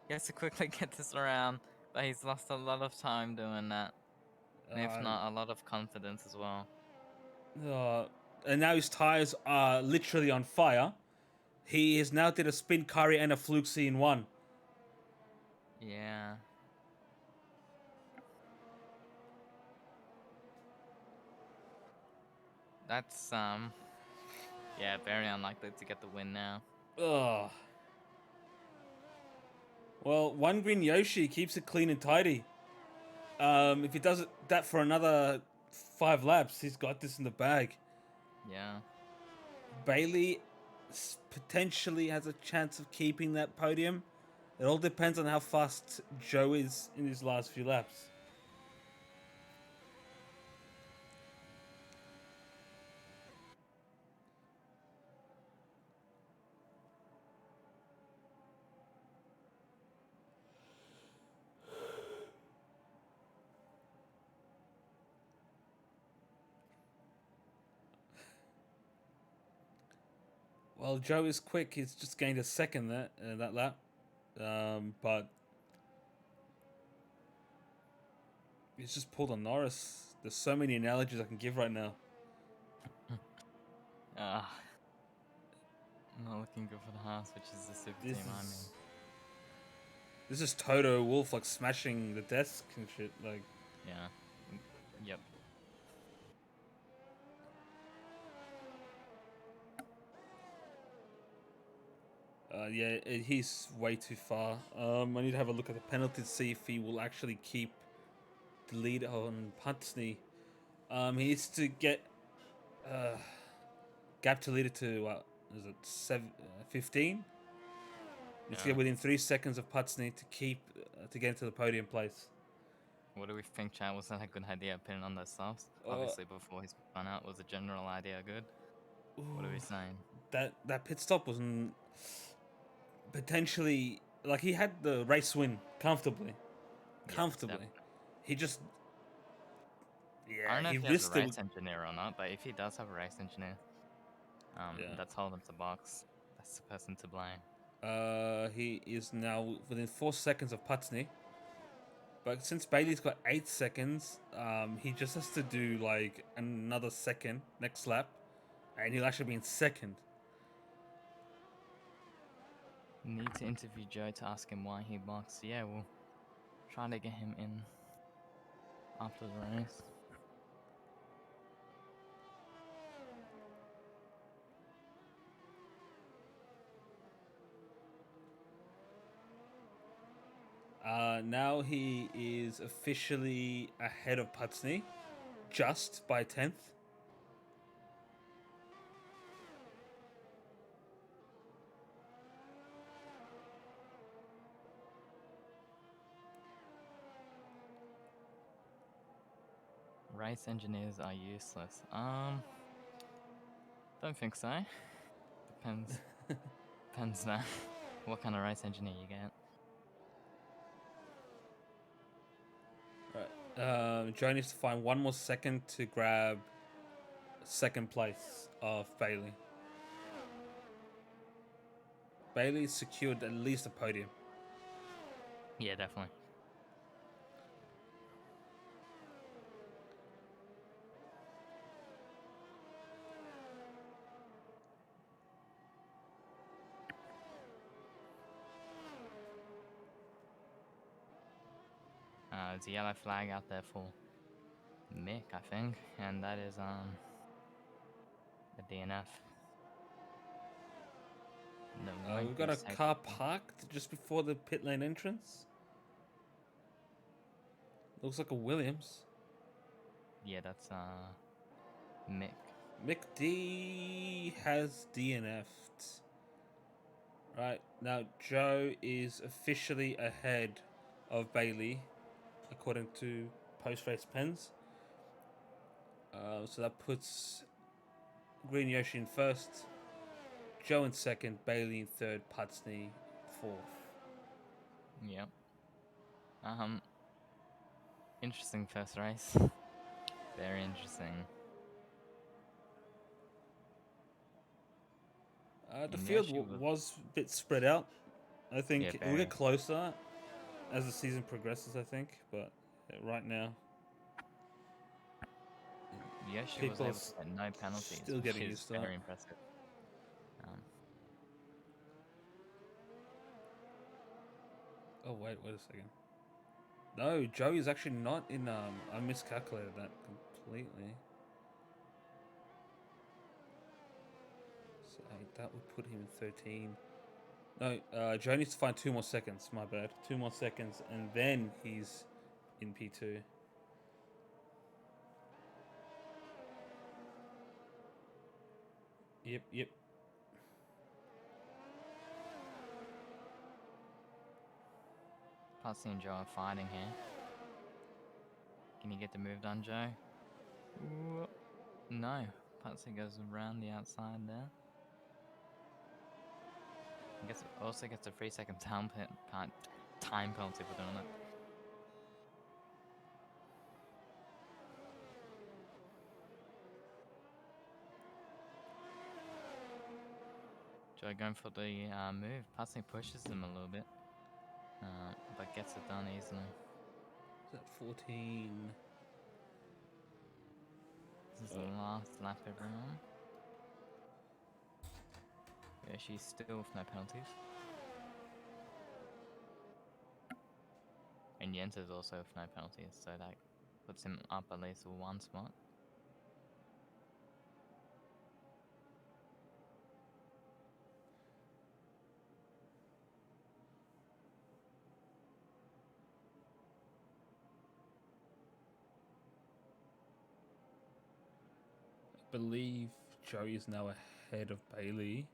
He has to quickly get this around, but he's lost a lot of time doing that. And if not, a lot of confidence as well. And now his tires are literally on fire. He has now did a spin carry and a fluke C in one. Yeah. That's yeah, very unlikely to get the win now. Ugh. Well, one green Yoshi keeps it clean and tidy. If he does that for another 5 laps, he's got this in the bag. Yeah. Bailey potentially has a chance of keeping that podium. It all depends on how fast Joe is in his last few laps. Well, Joe is quick. He's just gained a second there that lap, but he's just pulled on Norris. There's so many analogies I can give right now. Not looking good for the Haas, which is the super This team I'm in. is this is Toto Wolff like smashing the desk and shit. Like, Yeah. Yep. yeah, he's way too far. I need to have a look at the penalty to see if he will actually keep the lead on Putney. He needs to get gap to leader to what is it 15? Needs to get within 3 seconds of Putney to keep to get into the podium place. What do we think, chat? Was that a good idea, putting on those softs? Obviously, before he spun out, was the general idea good? What are we saying? That pit stop was potentially like he had the race win comfortably. Comfortably. He just I don't know he if he has a risked it. race engineer or not, but if he does have a race engineer, that told him to box. That's the person to blame. He is now within 4 seconds of Putney. But since Bailey's got 8 seconds, he just has to do like another second next lap, and he'll actually be in second. Need to interview Joe to ask him why he boxed. Yeah, we'll try to get him in after the race. Now he is officially ahead of Putney, just by 10th. Race engineers are useless. Don't think so. Depends. Depends now what kind of race engineer you get. Right. Joe needs to find 1 more second to grab second place of Bailey. Bailey secured at least a podium. Yeah, definitely. There's a yellow flag out there for Mick, I think, and that is a DNF. We've got a car parked just before the pit lane entrance. Looks like a Williams. Yeah, that's Mick. Mick D has DNF'd. Right, now Joe is officially ahead of Bailey, according to post-race pens. So that puts Green Yoshi in first, Joe in second, Bailey in third, Putney fourth. Yep. Interesting first race. Very interesting. The field was a bit spread out. I think it will get closer as the season progresses, I think. But right now, Yoshi was able to get no penalties, still getting which used is to very impressive. Oh, wait a second. No, Joey's actually not in... I miscalculated that completely. So that would put him in 13. No, Joe needs to find 2 more seconds. My bad. 2 more seconds, and then he's in P2. Yep. Pussy and Joe are fighting here. Can you get the move done, Joe? Ooh, no. Pussy goes around the outside there. Also gets a 3-second time penalty for doing it. Joe going for the move. Pussy pushes him a little bit, but gets it done easily. Is that 14? This is the last lap, everyone. Yeah, she's still with no penalties. And Jens is also with no penalties, so that puts him up at least one spot. I believe Joey is now ahead of Bailey.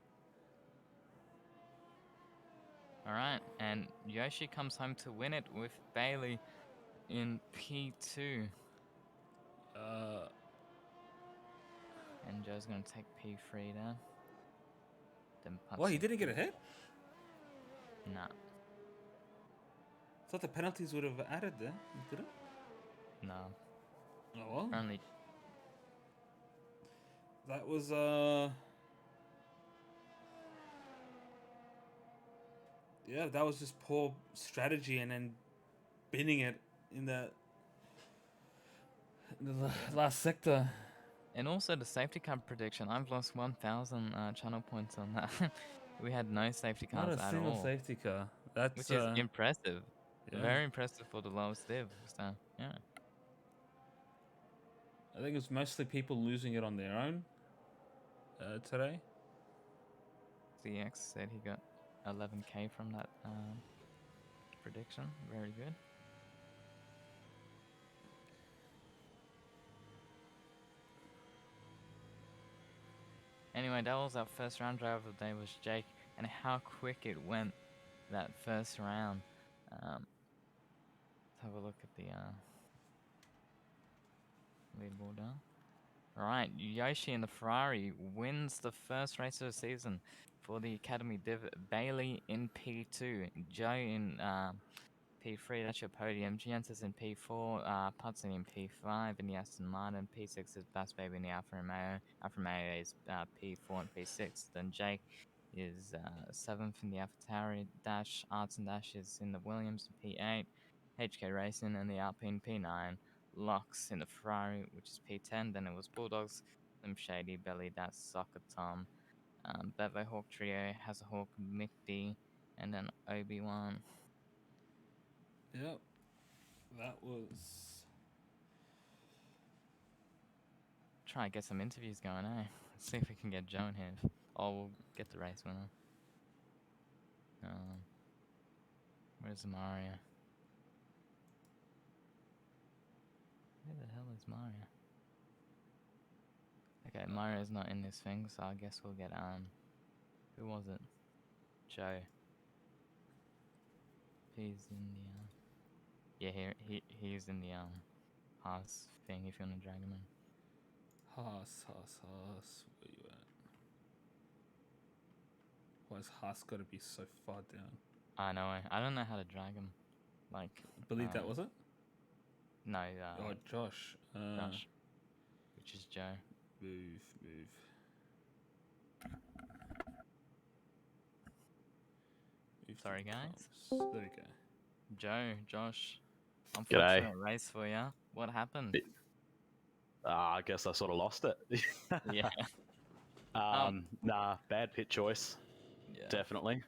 Alright, and Yoshi comes home to win it with Bailey in P2. And Joe's going to take P3 there. Then Well, he didn't get ahead? Nah. Thought the penalties would have added there, did it? No. Oh, well. Only. That was, yeah, that was just poor strategy and then binning it in the last sector. And also the safety car prediction. I've lost 1,000 channel points on that. We had no safety cars Not a at single all. safety car. That's Which is impressive. yeah. Very impressive for the lowest div. So, yeah. I think it's mostly people losing it on their own today. CX said he got 11k from that prediction. Very good. Anyway, that was our first round drive of the day was Jake, and how quick it went that first round. Let's have a look at the leaderboard now. Alright, Yoshi in the Ferrari wins the first race of the season for the Academy Div. Bailey in P2, Joe in P3, that's your podium. Giantis in P4, Pudson in P5 in the Aston Martin. P6 is Bass Baby in the Alfa Romeo. Alfa Romeo is P4 and P6. Then Jake is 7th in the Alfa Tauri. Dash, Arts and Dash is in the Williams P8. HK Racing in the Alpine P9. Locks in the Ferrari, which is P10. Then it was Bulldogs, Slim Shady, Belly, that's Soccer Tom. Bevo Hawk Trio, Has a Hawk, Mick D, and then Obi-Wan. Yep. That was... Try and get some interviews going, eh? Let's see if we can get Joe in here. Oh, we'll get the race winner. Where's Mario? Where the hell is Mario? Okay, Mario's not in this thing, so I guess we'll get, who was it? Joe. He's in the, yeah, he's in the, Haas thing if you want to drag him in. Haas. Where you at? Why has Haas got to be so far down? I know, I don't know how to drag him. Like, I believe that was it? No, Josh. Josh. Which is Joe. Move. Sorry, guys. There we go. Joe, Josh. Unfortunate race for you. What happened? I guess I sort of lost it. Yeah. Nah, bad pit choice. Yeah. Definitely.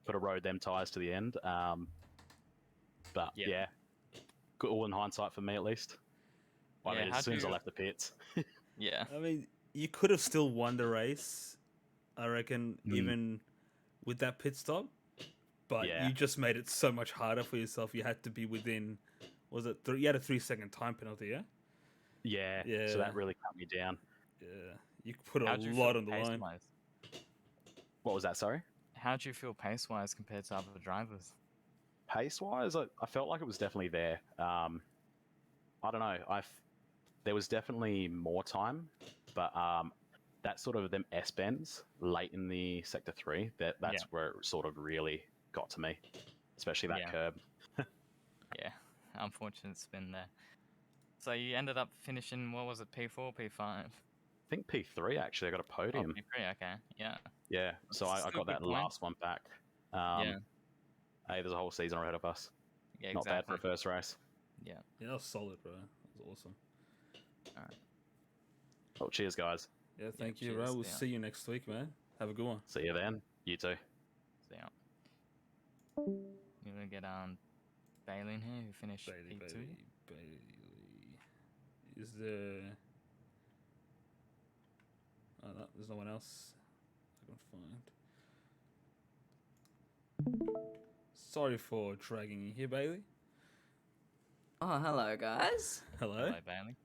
Could have rode them tyres to the end. But yeah, good all in hindsight for me at least. I mean, as soon as I left the pits. Yeah. I mean, you could have still won the race, I reckon, even with that pit stop. But you just made it so much harder for yourself. You had to be within, was it you had a 3-second time penalty, yeah? Yeah. So that really cut me down. Yeah. You put a lot on the line. What was that, sorry? How'd you feel pace-wise compared to other drivers? pace-wise, I felt like it was definitely there. I don't know. There was definitely more time, but that sort of them S bends late in the sector 3. That's where it sort of really got to me, especially that curb. Yeah, unfortunate spin there. So you ended up finishing, what was it, P4, P5? I think P3 actually. I got a podium. Oh, P3, okay, yeah. Yeah, so I got that last one back. Yeah. Hey, there's a whole season ahead of us. Yeah, Not bad for a first race. Yeah. Yeah, that was solid, bro. That was awesome. All right. Oh, cheers, guys. Yeah, thank you, cheers, bro. We'll yeah. see you next week, man. Have a good one. See you then. You too. So yeah. You're gonna get Bailey in here who finished P2. Bailey. Is there? Oh, no, there's no one else I can find. Sorry for dragging you here, Bailey. Oh, hello, guys. Hello. Hello, Bailey.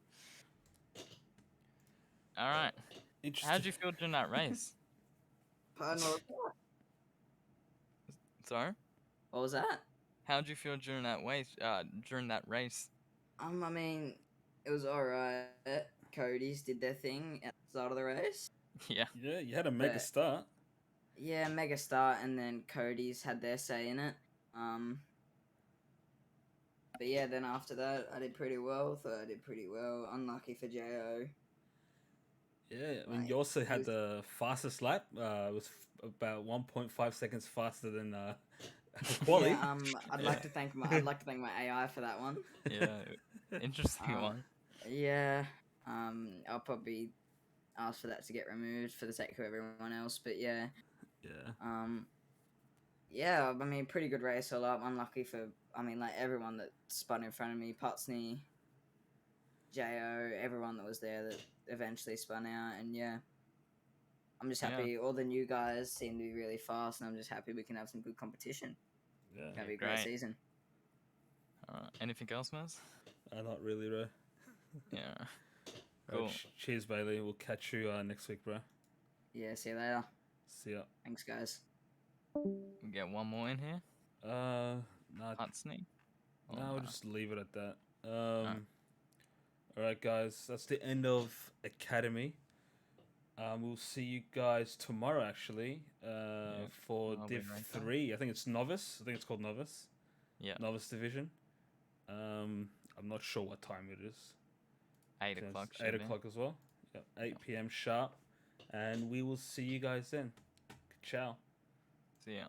All right. Interesting. How'd you feel during that race? Pardon, what was that? Sorry? What was that? How'd you feel during that race? I mean, it was alright. Cody's did their thing at the start of the race. Yeah. Yeah, you had a mega start. Yeah, mega start, and then Cody's had their say in it. But yeah, then after that, I did pretty well. Thought I did pretty well. Unlucky for Jo. Yeah, I mean, you also had the fastest lap. It was about 1.5 seconds faster than quali. Yeah, I'd like to thank my AI for that one. Yeah, interesting one. Yeah, I'll probably ask for that to get removed for the sake of everyone else. But yeah, yeah, I mean, pretty good race all up. Unlucky for, like everyone that spun in front of me, Putsney, Jo, everyone that was there that eventually spun out, and yeah. I'm just happy all the new guys seem to be really fast, and I'm just happy we can have some good competition. Yeah. It's gonna be a great season. Anything else, Maz? Not really, bro. Yeah. Cool. Right, cheers, Bailey. We'll catch you next week, bro. Yeah, see you later. See ya. Thanks, guys. We get one more in here. No. Putsney? No, we'll just leave it at that. All right, guys. That's the end of Academy. We'll see you guys tomorrow, actually, for Div 3. I think it's Novice. I think it's called Novice. Yeah. Novice Division. I'm not sure what time it is. 8 o'clock. 8 o'clock as well. Yep, 8 p.m. sharp. And we will see you guys then. Ciao. See ya.